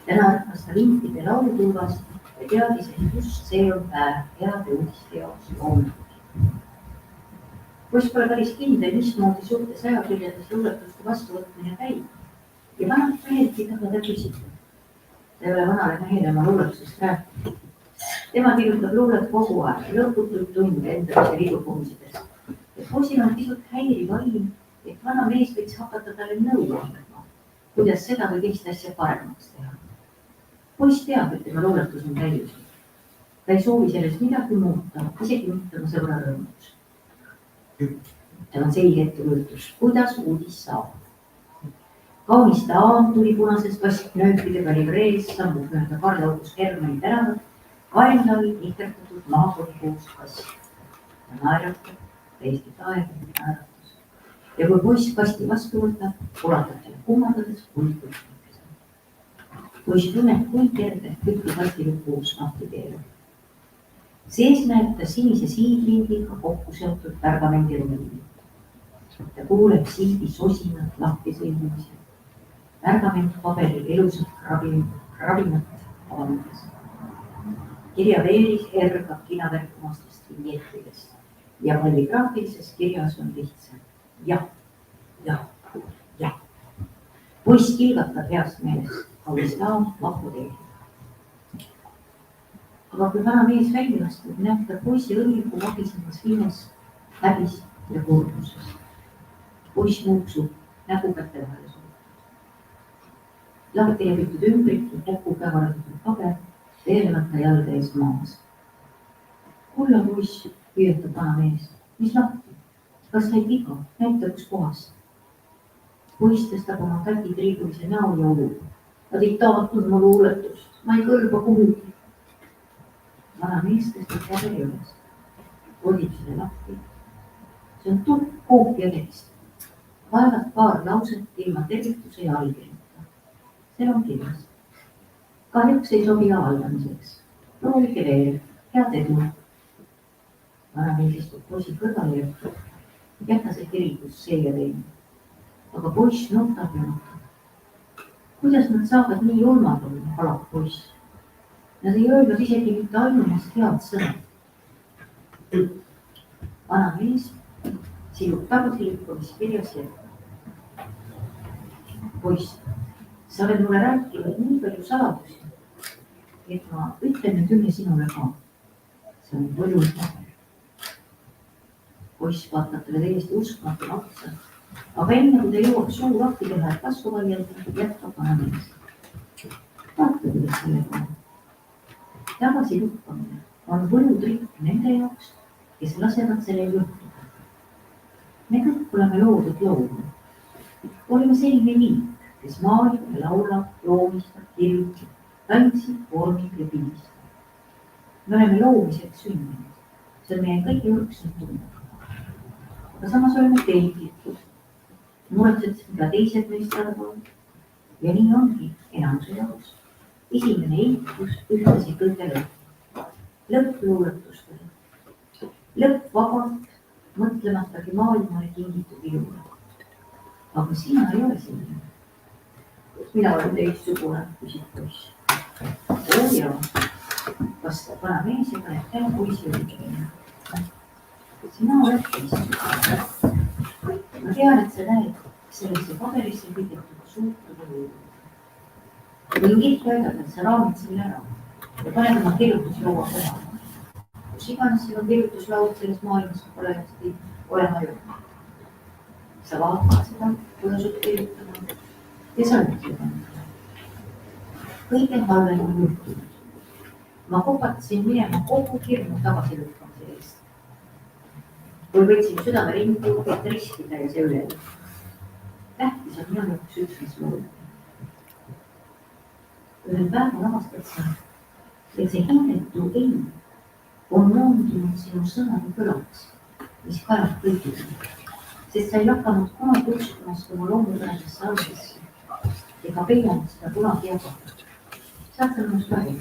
Täna ärkas ta lintide laulutulvast ja teadis, et just see on päev heade uudiste jaoks loomulik. Poiss pole päris kindel, mismoodi suurtes ajakirjades luuletuste vastuvõtmine käib ja vanad mehelgi taga küsida. Ta ei ole vanale mehele oma luuletusest rääkinud. Tema kirjutab luulet kogu aeg, lõputuid tunde endamise liidukumisidest. Ja poisil on pisut häiriv aim, et vana mees võiks hakata talle nõu andma, kuidas seda või teist asja paremaks teha. Poiss teab, et tema luuletus on täiuslik. Ta ei soovi sellest midagi muuta, isegi mitte oma sõbra rõõmuks. Tal on selge ettekujutus, kuidas uudis saab. Kaunis daam tuli punases vasknööpidega livrees, sammub mööda Karl Hermanni tänavat, kaenlal nikerdatud maakondkuust kast. Ta naeratab, täiesti taevaline naeratus. Ja kui poiss kasti vastu võtab, ulatab talle kummardades kultuuriellu. Poiss tunneb, kui kergelt kütti kastilukku uus mahti teele. Sees näeb ta sinise siidlingiga kokku seotud pärgamendirulli. Ta kuuleb sildi sosinat lahti sõlmimisel. Pärgamentpaberil elusat ravinat avaldades. Kirjaveeris ergab kinavärkumastest vinjettidest ja kalligraafilises kirjas on lihtsalt jah. Poiss kilgatab heast meelest, kaunis daam lahku teele. Aga kui vana mees välja lastud, näeb ta poisi õnniku vagisemas viinas, häbis ja kurduses. Poiss muuksub nägu kätte vahele suutud. Lahti levitud ümbrik ja käpuga varadatud paber veerevad ta jalga ees maas. Kulla poiss püüetab vana mees. Mis lahti? Kas said viga? Näita kus kohast. Poiss tõstab oma käti triibulise näo ja ulu. Nad ei taatnud mu luuletust. Ma ei kõlba kuhugi. Vana mees tõstab paberi üles. Olib selle lahti. See on turg koopia tekst. Vaevalt paar lauset ilma tervituse ja allkirjata. Seal on kirjas. Kahjuks ei sobi avaldamiseks. Proovige veel. Head edu. Vana mees istub poisi kõrval ja jäta see kirikus seia teine. Aga poiss nutab ja nutab. Kuidas nad saavad nii julmad olla, halab poiss? Nad ei öelnud isegi mitte ainumast head sõna. Vana mees silub tagasilükkamis kirjas ja poiss, sa oled mulle rääkinud nii palju saladusi, et ma ütlen nüüd ühe sinule ka. See on võlus paber. Poiss vaatab talle täiesti uskmatuna otsa, aga enne kui ta jõuab suu lahti teha, et vastu vaielda, jätkab vana mees. Vaata, kuidas sellega on. Tagasilüppamine on võlutrikk nende jaoks, kes lasevad sellel juhtuda. Me kõik oleme loodud looma. Oleme selline liik, kes maalib ja laulab, loomistab, kirjutab, tantsib, vormib ja pildistab. Me oleme loomiseks sündinud. See on meie kõige ürgsem tunne. Aga samas oleme peitlikud. Muretsed, mida teised meist arvavad. Ja nii ongi enamuse jaoks. Esimene eitus ühtlasi kõige lõpp. Lõpp luuletustele. Lõpp vabalt, mõtlematagi maailmale kingitud ilule. Aga sina ei ole selline. Mina olen teistsugune, küsib poiss. Oo jaa, vastab vana mees ja paneb täna poisi õigele. Sina oled teistsugune. Ma tean, et sa näed sellesse paberisse pidetud suurt luulu. Võin kiirelt öelda, et sa raamid selle ära ja paned oma kirjutuslaua kohale. Kus iganes seal on kirjutuslaud selles maailmas, pole olema jõudnud. Sa vaatad seda, kui asub kirjutama ja sa oled seda. Kõige halvem on juhtunud. Ma kopatasin minema kogu hirmu tagasilükkamise eest. Kui võtsin südame ringi, et riskida ja see üle. Tähtis on minu jaoks üksnes lood. Ühel päeval avastad sa, et see hingetu ei on moondunud sinu sõnade kõlaks, mis kajab kõigile. Sest sa ei lakanud kunagi uskumast oma loomupärasesse algesse ega peljanud seda kunagi jagada. Saad sa minust vähe?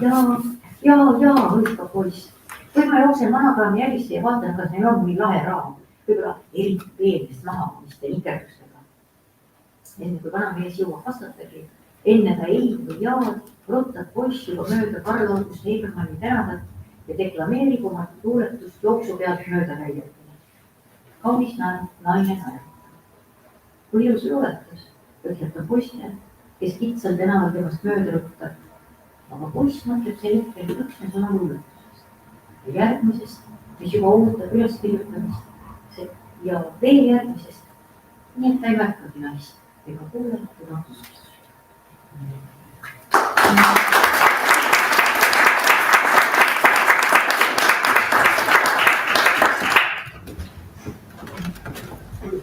Jaa, hõikab poiss. Kui ma jooksen vanakraami jälisse ja vaatan, kas neil on mõni lahe raam, võib-olla eriti peelist mahamiste nikerdustega. Enne kui vana mees jõuab vastatagi, enne ta ei või jaad, rottad poiss juba mööda Karl Hermanni tänavat ja deklameerib oma luuletust jooksu pealt mööda käijatele. Kaunis naine naeratab. Kui ilus luuletus, ütleb ta poissile, kes kitsal tänaval temast mööda ruttab. Aga poiss mõtleb sel hetkel üksnes oma luuletusest. Ja järgmisest, mis juba ootab üles kirjutamist ja veel järgmisest, nii et ta ei märkagi naist. ega kuulata rahvust.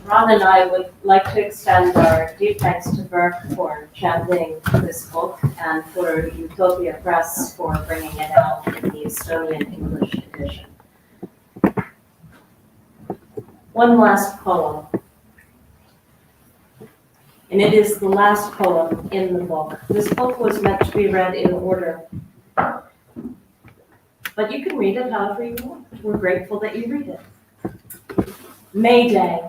Ron and I would like to extend our deep thanks to Burke for championing this book and for Utopia Press for bringing it out in the Estonian English edition. One last poem, and it is the last poem in the book. This book was meant to be read in order, but you can read it however you want. We're grateful that you read it. May Day.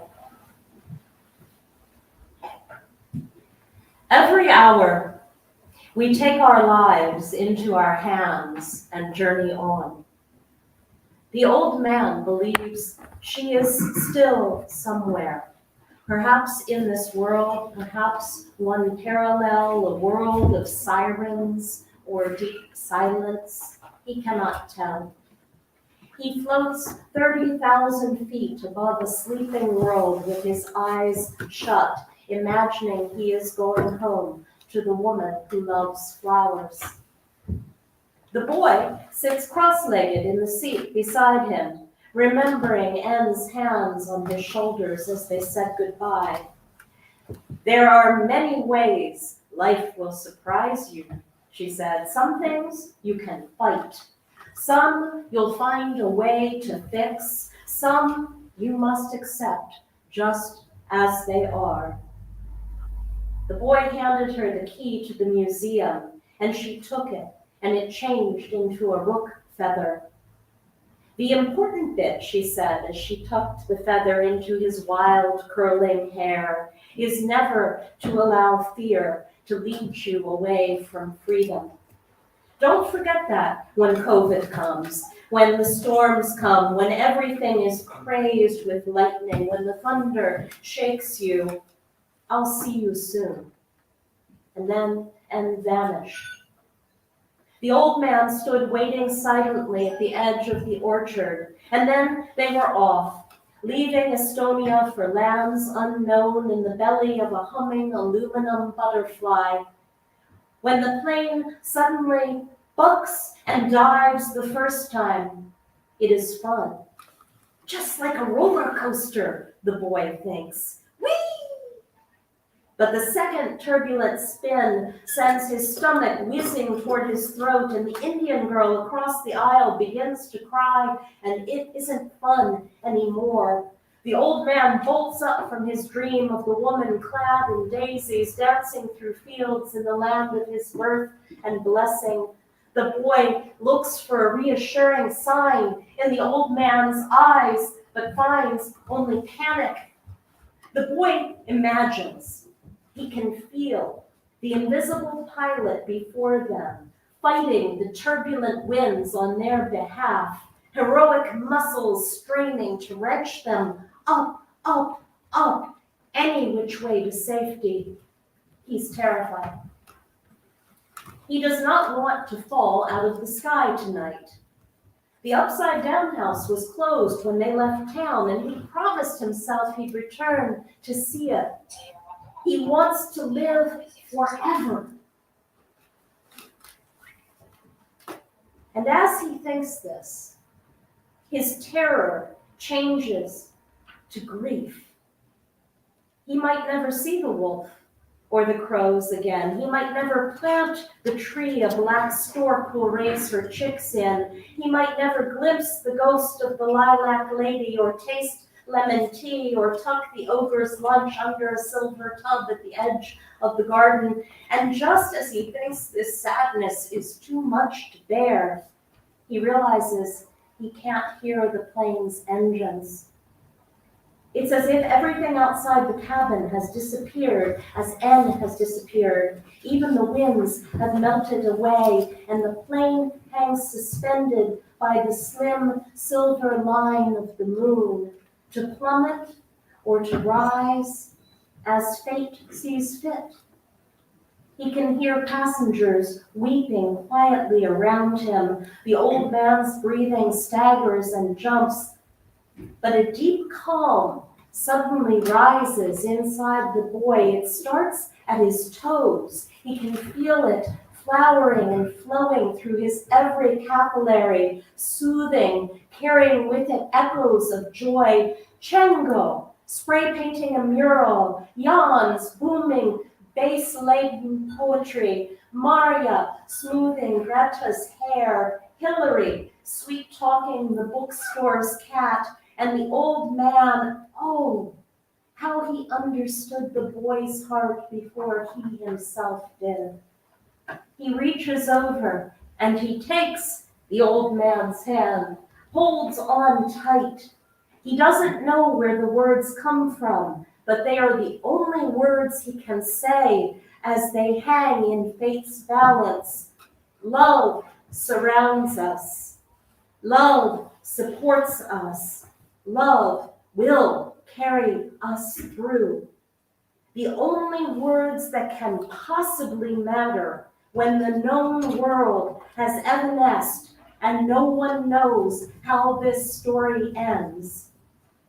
Every hour, we take our lives into our hands and journey on. The old man believes she is still somewhere, perhaps in this world, perhaps one parallel, a world of sirens or deep silence. He cannot tell. He floats 30,000 feet above a sleeping world with his eyes shut, imagining he is going home to the woman who loves flowers. The boy sits cross-legged in the seat beside him, remembering Anne's hands on his shoulders as they said goodbye. There are many ways life will surprise you, she said. Some things you can fight. Some you'll find a way to fix. Some you must accept just as they are. The boy handed her the key to the museum, and she took it, and it changed into a rook feather. The important bit, she said, as she tucked the feather into his wild, curling hair, is never to allow fear to lead you away from freedom. Don't forget that when COVID comes, when the storms come, when everything is crazed with lightning, when the thunder shakes you. I'll see you soon. And vanish. The old man stood waiting silently at the edge of the orchard, and then they were off, leaving Estonia for lands unknown in the belly of a humming aluminum butterfly. When the plane suddenly bucks and dives the first time, it is fun. Just like a roller coaster, the boy thinks. Whee! But the second turbulent spin sends his stomach whizzing toward his throat, and the Indian girl across the aisle begins to cry, and it isn't fun anymore. The old man bolts up from his dream of the woman clad in daisies dancing through fields in the land of his birth and blessing. The boy looks for a reassuring sign in the old man's eyes, but finds only panic. The boy imagines. He can feel the invisible pilot before them, fighting the turbulent winds on their behalf, heroic muscles straining to wrench them up, up, up, any which way to safety. He's terrified. He does not want to fall out of the sky tonight. The upside-down house was closed when they left town, and he promised himself he'd return to see it. He wants to live forever. And as he thinks this, his terror changes to grief. He might never see the wolf or the crows again. He might never plant the tree a black stork will raise her chicks in. He might never glimpse the ghost of the lilac lady or taste lemon tea or tuck the ogre's lunch under a silver tub at the edge of the garden. And just as he thinks this sadness is too much to bear, he realizes he can't hear the plane's engines. It's as if everything outside the cabin has disappeared as N has disappeared. Even the winds have melted away, and the plane hangs suspended by the slim silver line of the moon, to plummet or to rise as fate sees fit. He can hear passengers weeping quietly around him. The old man's breathing staggers and jumps, but a deep calm suddenly rises inside the boy. It starts at his toes. He can feel it flowering and flowing through his every capillary, soothing, carrying with it echoes of joy. Chengo, spray painting a mural. Jan's booming, bass-laden poetry. Maria, smoothing Greta's hair. Hillary, sweet-talking the bookstore's cat. And the old man, oh, how he understood the boy's heart before he himself did. He reaches over and he takes the old man's hand, holds on tight. He doesn't know where the words come from, but they are the only words he can say as they hang in fate's balance. Love surrounds us. Love supports us. Love will carry us through. The only words that can possibly matter when the known world has evanesced and no one knows how this story ends.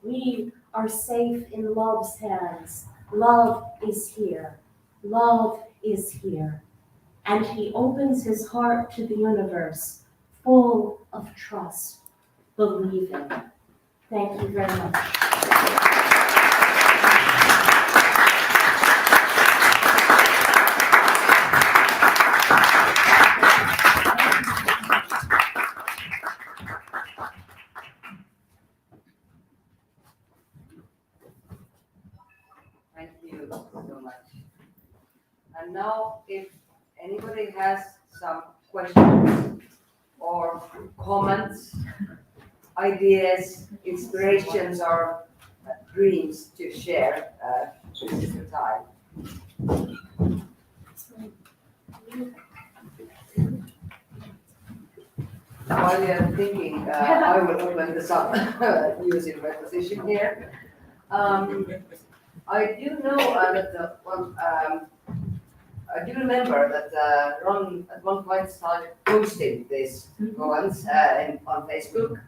We are safe in love's hands. Love is here. Love is here. And he opens his heart to the universe, full of trust, believing. Thank you very much. Thank you so much. And now, if anybody has some questions or comments, ideas, inspirations, or dreams to share, this is the time. While you're thinking, I will open this up using my position here. I do know that I do remember that Ron at one point started posting these poems on Facebook,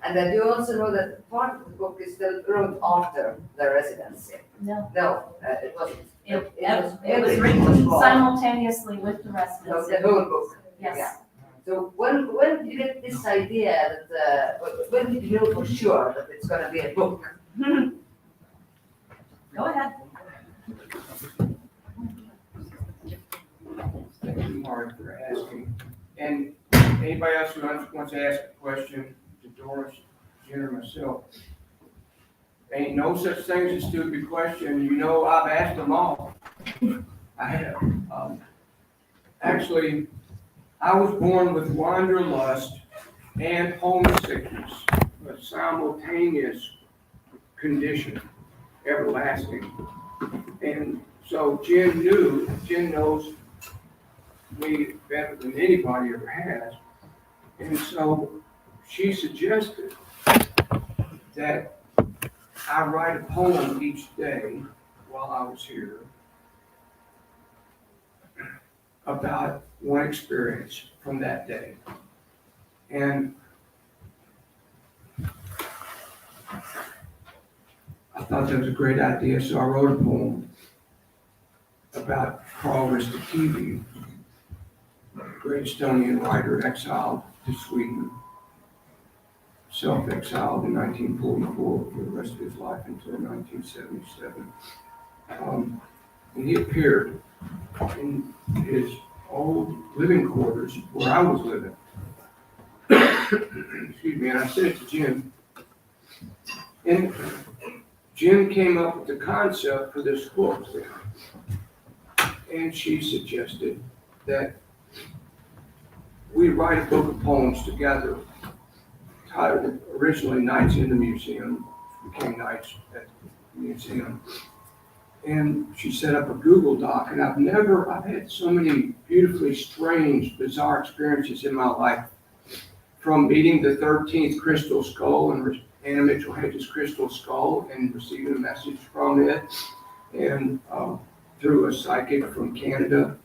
and I do also know that part of the book is still wrote after the residency. No. No, it wasn't. It was written simultaneously with the rest No, of the it. whole book. Yes. Yeah. So when did you get this idea that when did you know for sure that it's going to be a book? Go ahead. Thank you, Mark, for asking. And anybody else who wants to ask a question to Doris, Jinn, or myself, ain't no such thing as a stupid question. You know, I've asked them all. I have. Actually, I was born with wanderlust and homesickness, a simultaneous condition, everlasting. And so Jinn knows me better than anybody ever has. And so she suggested that I write a poem each day while I was here about one experience from that day. And I thought that was a great idea, so I wrote a poem about Karl Ristikivi, a great Estonian writer exiled to Sweden, self-exiled in 1944 for the rest of his life until 1977. And he appeared in his old living quarters where I was living. Excuse me, and I sent it to Jinn. And Jinn came up with the concept for this book. And she suggested that we write a book of poems together, titled originally Nights in the Museum, which became Nights at the Museum. And she set up a Google Doc, and I've had so many beautifully strange, bizarre experiences in my life. From meeting the 13th crystal skull and Anna Mitchell Hedges' crystal skull and receiving a message from it, and through a psychic from Canada,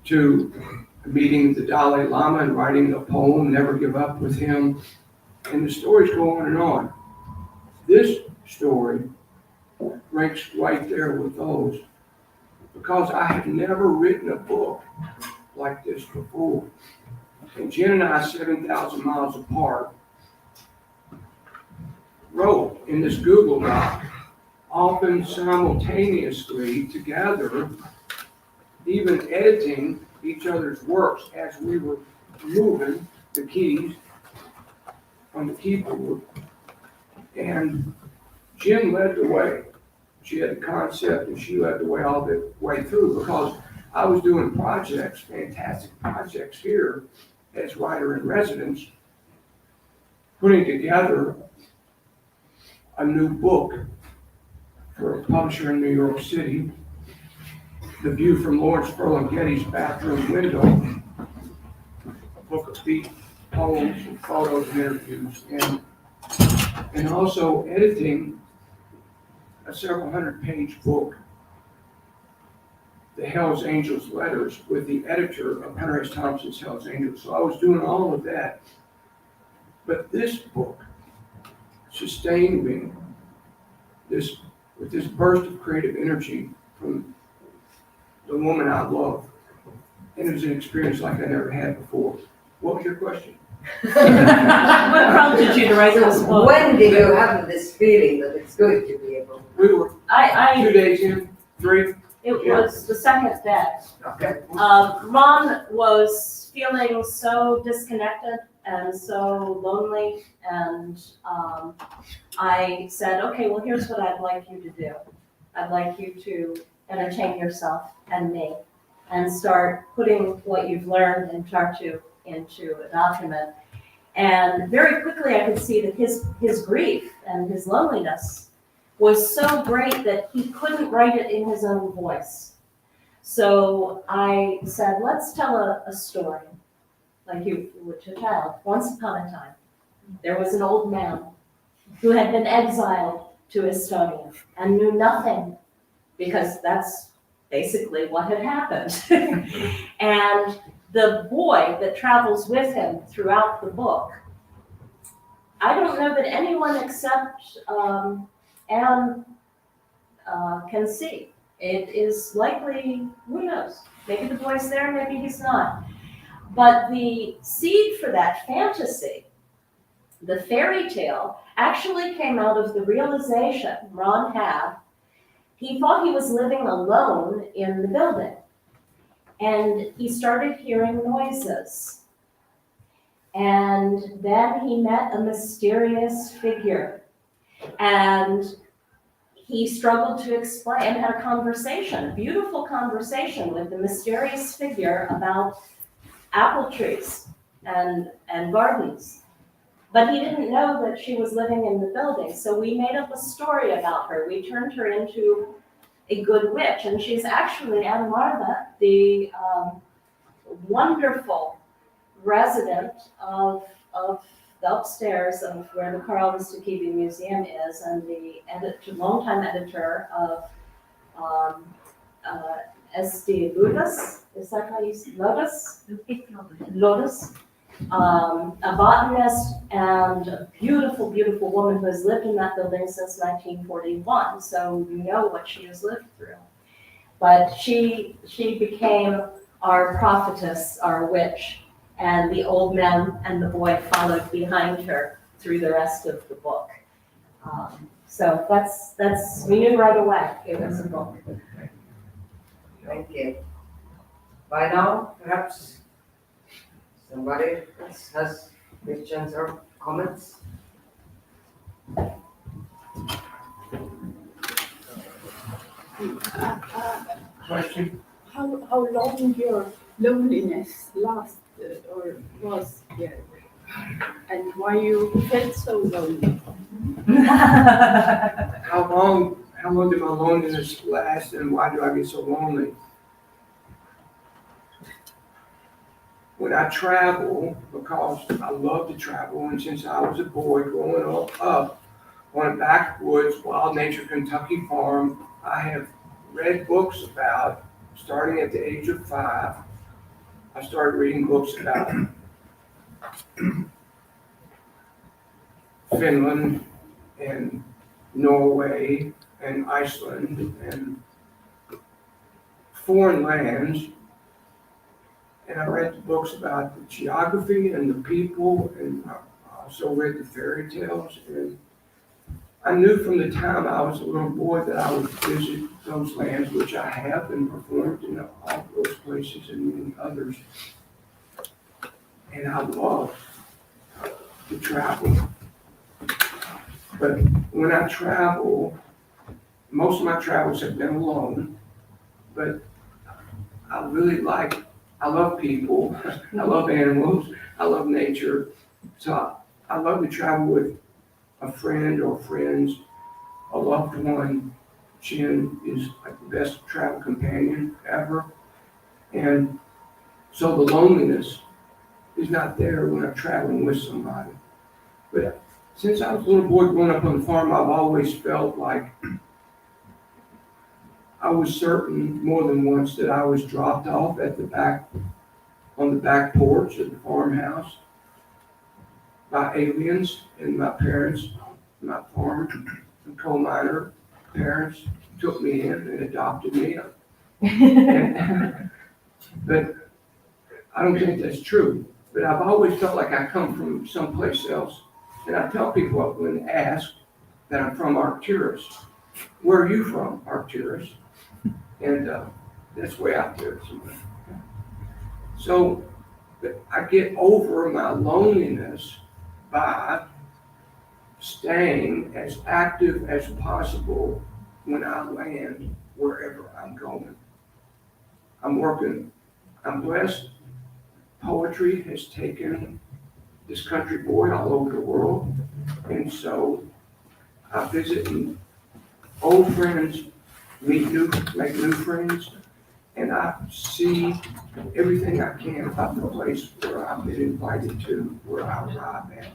to meeting the Dalai Lama and writing a poem, Never Give Up with him. And the stories go on and on. This story ranks right there with those, because I had never written a book like this before. And Jinn and I, 7,000 miles apart, wrote in this Google Doc, often simultaneously together, even editing each other's works as we were moving the keys on the keyboard. And Jinn led the way. She had the concept and she led the way all the way through, because I was doing projects, fantastic projects here as writer in residence, putting together a new book for a publisher in New York City, The View from Lawrence Ferlinghetti's Bathroom Window, a book of beat poems and photos and interviews, and also editing a several hundred-page book, The Hells Angels Letters, with the editor of Hunter S. Thompson's Hells Angels. So I was doing all of that. But this book sustained me with this burst of creative energy from the woman I love. And it was an experience like I never had before. What was your question? What prompted you to write this book? When did you have this feeling that it's good to be able? We were 2 days in, 3. It was the second day. Okay. Ron was feeling so disconnected and so lonely, and I said, okay, well, here's what I'd like you to do. I'd like you to entertain yourself and me and start putting what you've learned in Tartu into a document. And very quickly I could see that his grief and his loneliness was so great that he couldn't write it in his own voice. So I said, let's tell a story, like you would to a child. Once upon a time, there was an old man who had been exiled to Estonia and knew nothing, because that's basically what had happened. And the boy that travels with him throughout the book, I don't know that anyone except Anne can see. It is likely, who knows, maybe the boy's there, maybe he's not. But the seed for that fantasy, the fairy tale, actually came out of the realization Ron had. He thought he was living alone in the building, and he started hearing noises. And then he met a mysterious figure, and he struggled to explain and had a conversation, a beautiful conversation with the mysterious figure about apple trees and gardens. But he didn't know that she was living in the building, so we made up a story about her. We turned her into a good witch, and she's actually Anna Martha, the wonderful resident of the upstairs of where the Karl Ristikivi Museum is, and the longtime editor of Elades, is that how you say Lotus? Lotus. A botanist and a beautiful, beautiful woman who has lived in that building since 1941. So you know what she has lived through. But she became our prophetess, our witch, and the old man and the boy followed behind her through the rest of the book. So that's we knew right away it was a book. Thank you. By now, perhaps somebody else has questions or comments? Question? How long your loneliness lasted or was here, and why you felt so lonely? How long did my loneliness last, and why do I get so lonely? When I travel, because I love to travel, and since I was a boy growing up on a backwoods, wild nature Kentucky farm, I have read books about, starting at the age of 5, I started reading books about Finland and Norway and Iceland and foreign lands. And I read the books about the geography and the people, and I also read the fairy tales. And I knew from the time I was a little boy that I would visit those lands, which I have, and performed in all those places and many others. And I love to travel. But when I travel, most of my travels have been alone, but I love people, I love animals, I love nature. So I love to travel with a friend or friends, a loved one. Jinn is like the best travel companion ever. And so the loneliness is not there when I'm traveling with somebody. But since I was a little boy growing up on the farm, I've always felt like I was certain more than once that I was dropped off at the back, on the back porch of the farmhouse by aliens, and my parents, my farmer and coal miner parents took me in and adopted me. But I don't think that's true. But I've always felt like I come from someplace else. And I tell people when asked that I'm from Arcturus. Where are you from, Arcturus? And that's way out there somewhere. So I get over my loneliness by staying as active as possible when I land wherever I'm going. I'm blessed. Poetry has taken this country boy all over the world. And so I visit old friends, make new friends, and I see everything I can about the place where I've been invited to, where I arrive at.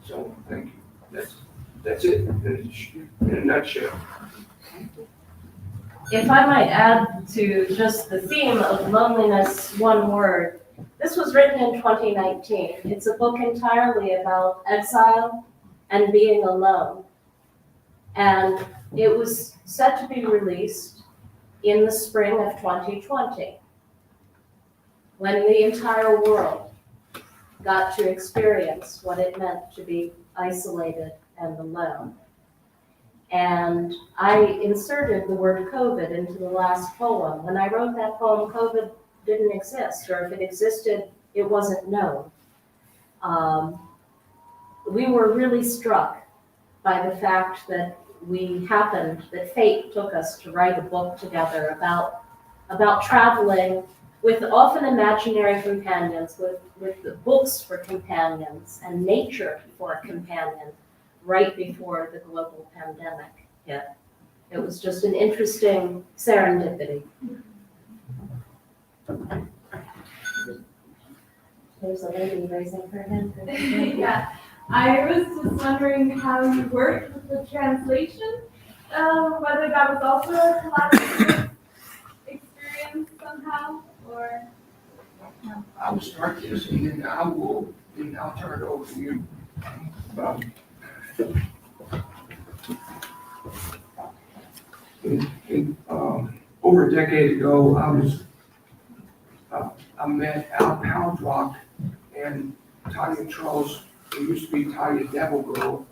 So thank you. That's it in a nutshell. If I might add to just the theme of loneliness, one word. This was written in 2019. It's a book entirely about exile and being alone. And it was set to be released in the spring of 2020, when the entire world got to experience what it meant to be isolated and alone. And I inserted the word COVID into the last poem. When I wrote that poem, COVID didn't exist, or if it existed, it wasn't known. We were really struck by the fact that that fate took us to write a book together about traveling with often imaginary companions, with books for companions and nature for a companion right before the global pandemic hit. It was just an interesting serendipity. There's a lady raising her hand. Yeah, I was just wondering how you worked with the translation, whether that was also a collaborative experience somehow, or? I will start this and then I'll turn it over to you. Over a decade ago, I met Al Powdrock and Tanya Charles, who used to be Tanya Devil Girl,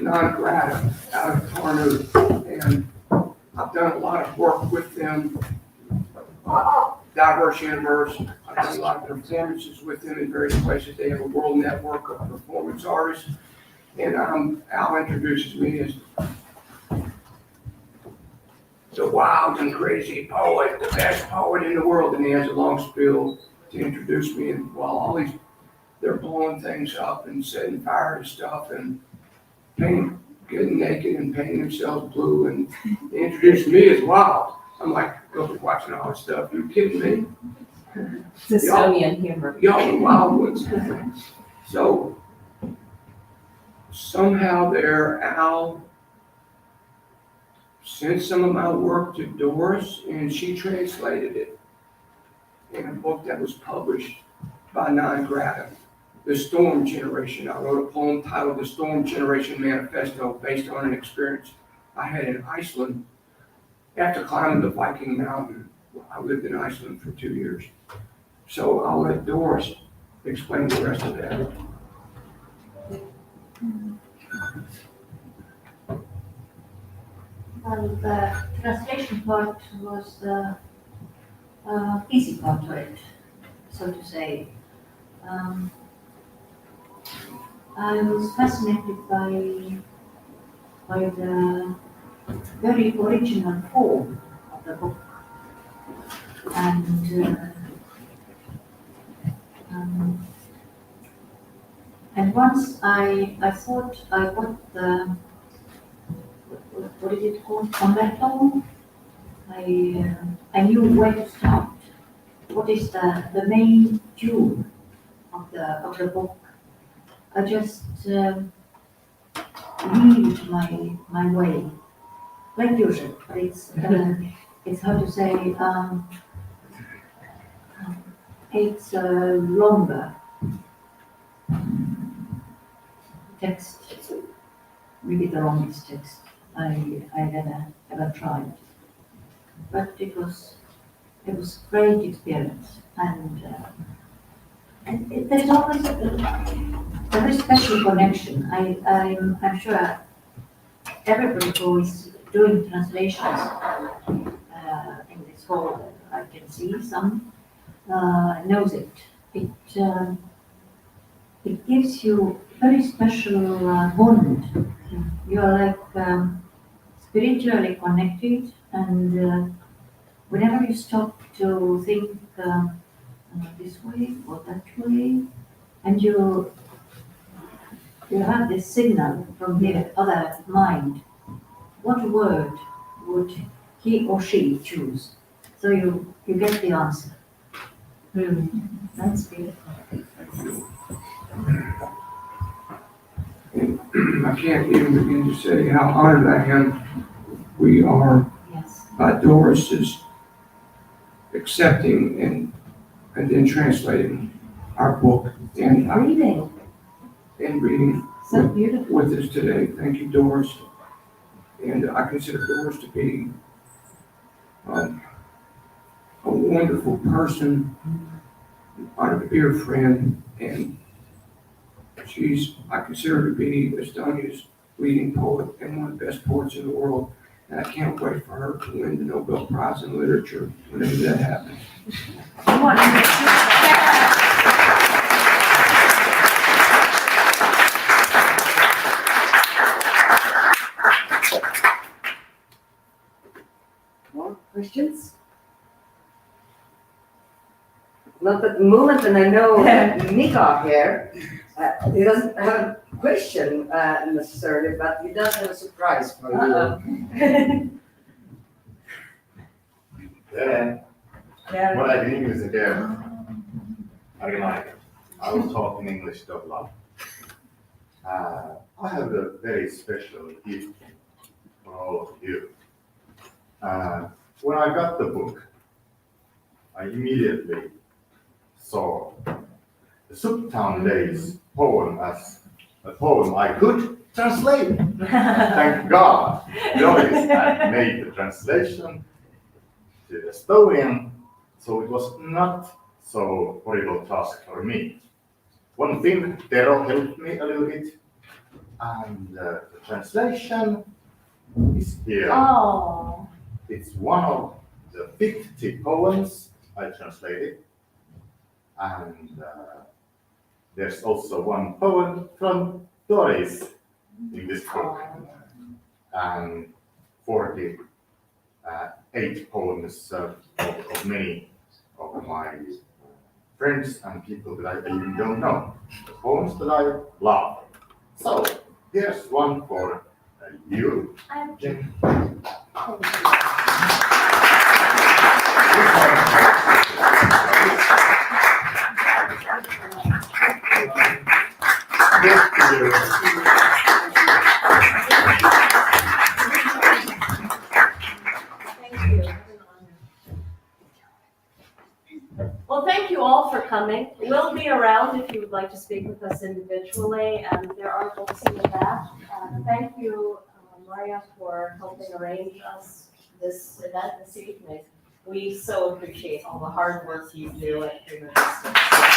non grata out of Tartu, and I've done a lot of work with them, diverse universe. I've done a lot of performances with them in various places. They have a world network of performance artists, and Al introduces me as the wild and crazy poet, the best poet in the world, and he has a long spiel to introduce me. And while they're blowing things up and setting fire and stuff and getting naked and painting themselves blue, and they introduced me as wild. I'm like, watching all this stuff. You kidding me? It's Estonian humor. Y'all the wild ones. So somehow there, Al sent some of my work to Doris, and she translated it in a book that was published by Non Grata. the Storm Generation. I wrote a poem titled The Storm Generation Manifesto based on an experience I had in Iceland after climbing the Viking Mountain. I lived in Iceland for 2 years. So I'll let Doris explain the rest of that. Well, the translation part was the easy part of it, so to say. I was fascinated by the very original form of the book, and once I thought I got the, what is it called, undertone. I knew where to start. What is the main tune of the book? I just read my way, like usual. But it's how to say, it's a longer text, maybe the longest text I ever tried. But it was great experience, and there's always a very special connection. I'm sure everybody who is doing translations in this hall, I can see some, knows it. It gives you very special bond. You are like spiritually connected, and whenever you stop to think this way or that way, and you have this signal from the other mind, what word would he or she choose? So you get the answer. That's beautiful. I can't even begin to say how honored I am. We are, Yes. Doris is accepting and then translating our book and reading So beautiful. with us today. Thank you, Doris. And I consider Doris to be a wonderful person, a dear friend, and I consider her to be Estonia's leading poet and one of the best poets in the world. And I can't wait for her to win the Nobel Prize in Literature whenever that happens. More questions? Not at the moment, and I know Mika here, he doesn't have a question necessarily, but he does have a surprise for you. What I did was again, I was talking English a lot. I have a very special gift for all of you. When I got the book, I immediately saw the Subtown Days poem as a poem I could translate. Thank God, Doris had made the translation to Estonian, so it was not so horrible task for me. One thing, Tero helped me a little bit, and the translation is here. Oh. It's one of the 50 poems I translated, and there's also one poem from Doris in this book, and 48 poems of many of my friends and people that I even don't know, the poems that I love. So here's one for you, Jinn. Well, thank you all for coming. We'll be around if you would like to speak with with us individually, and there are books in the back. Thank you, Maria, for helping arrange us this event this evening. We so appreciate all the hard work you do at Prima Vistal.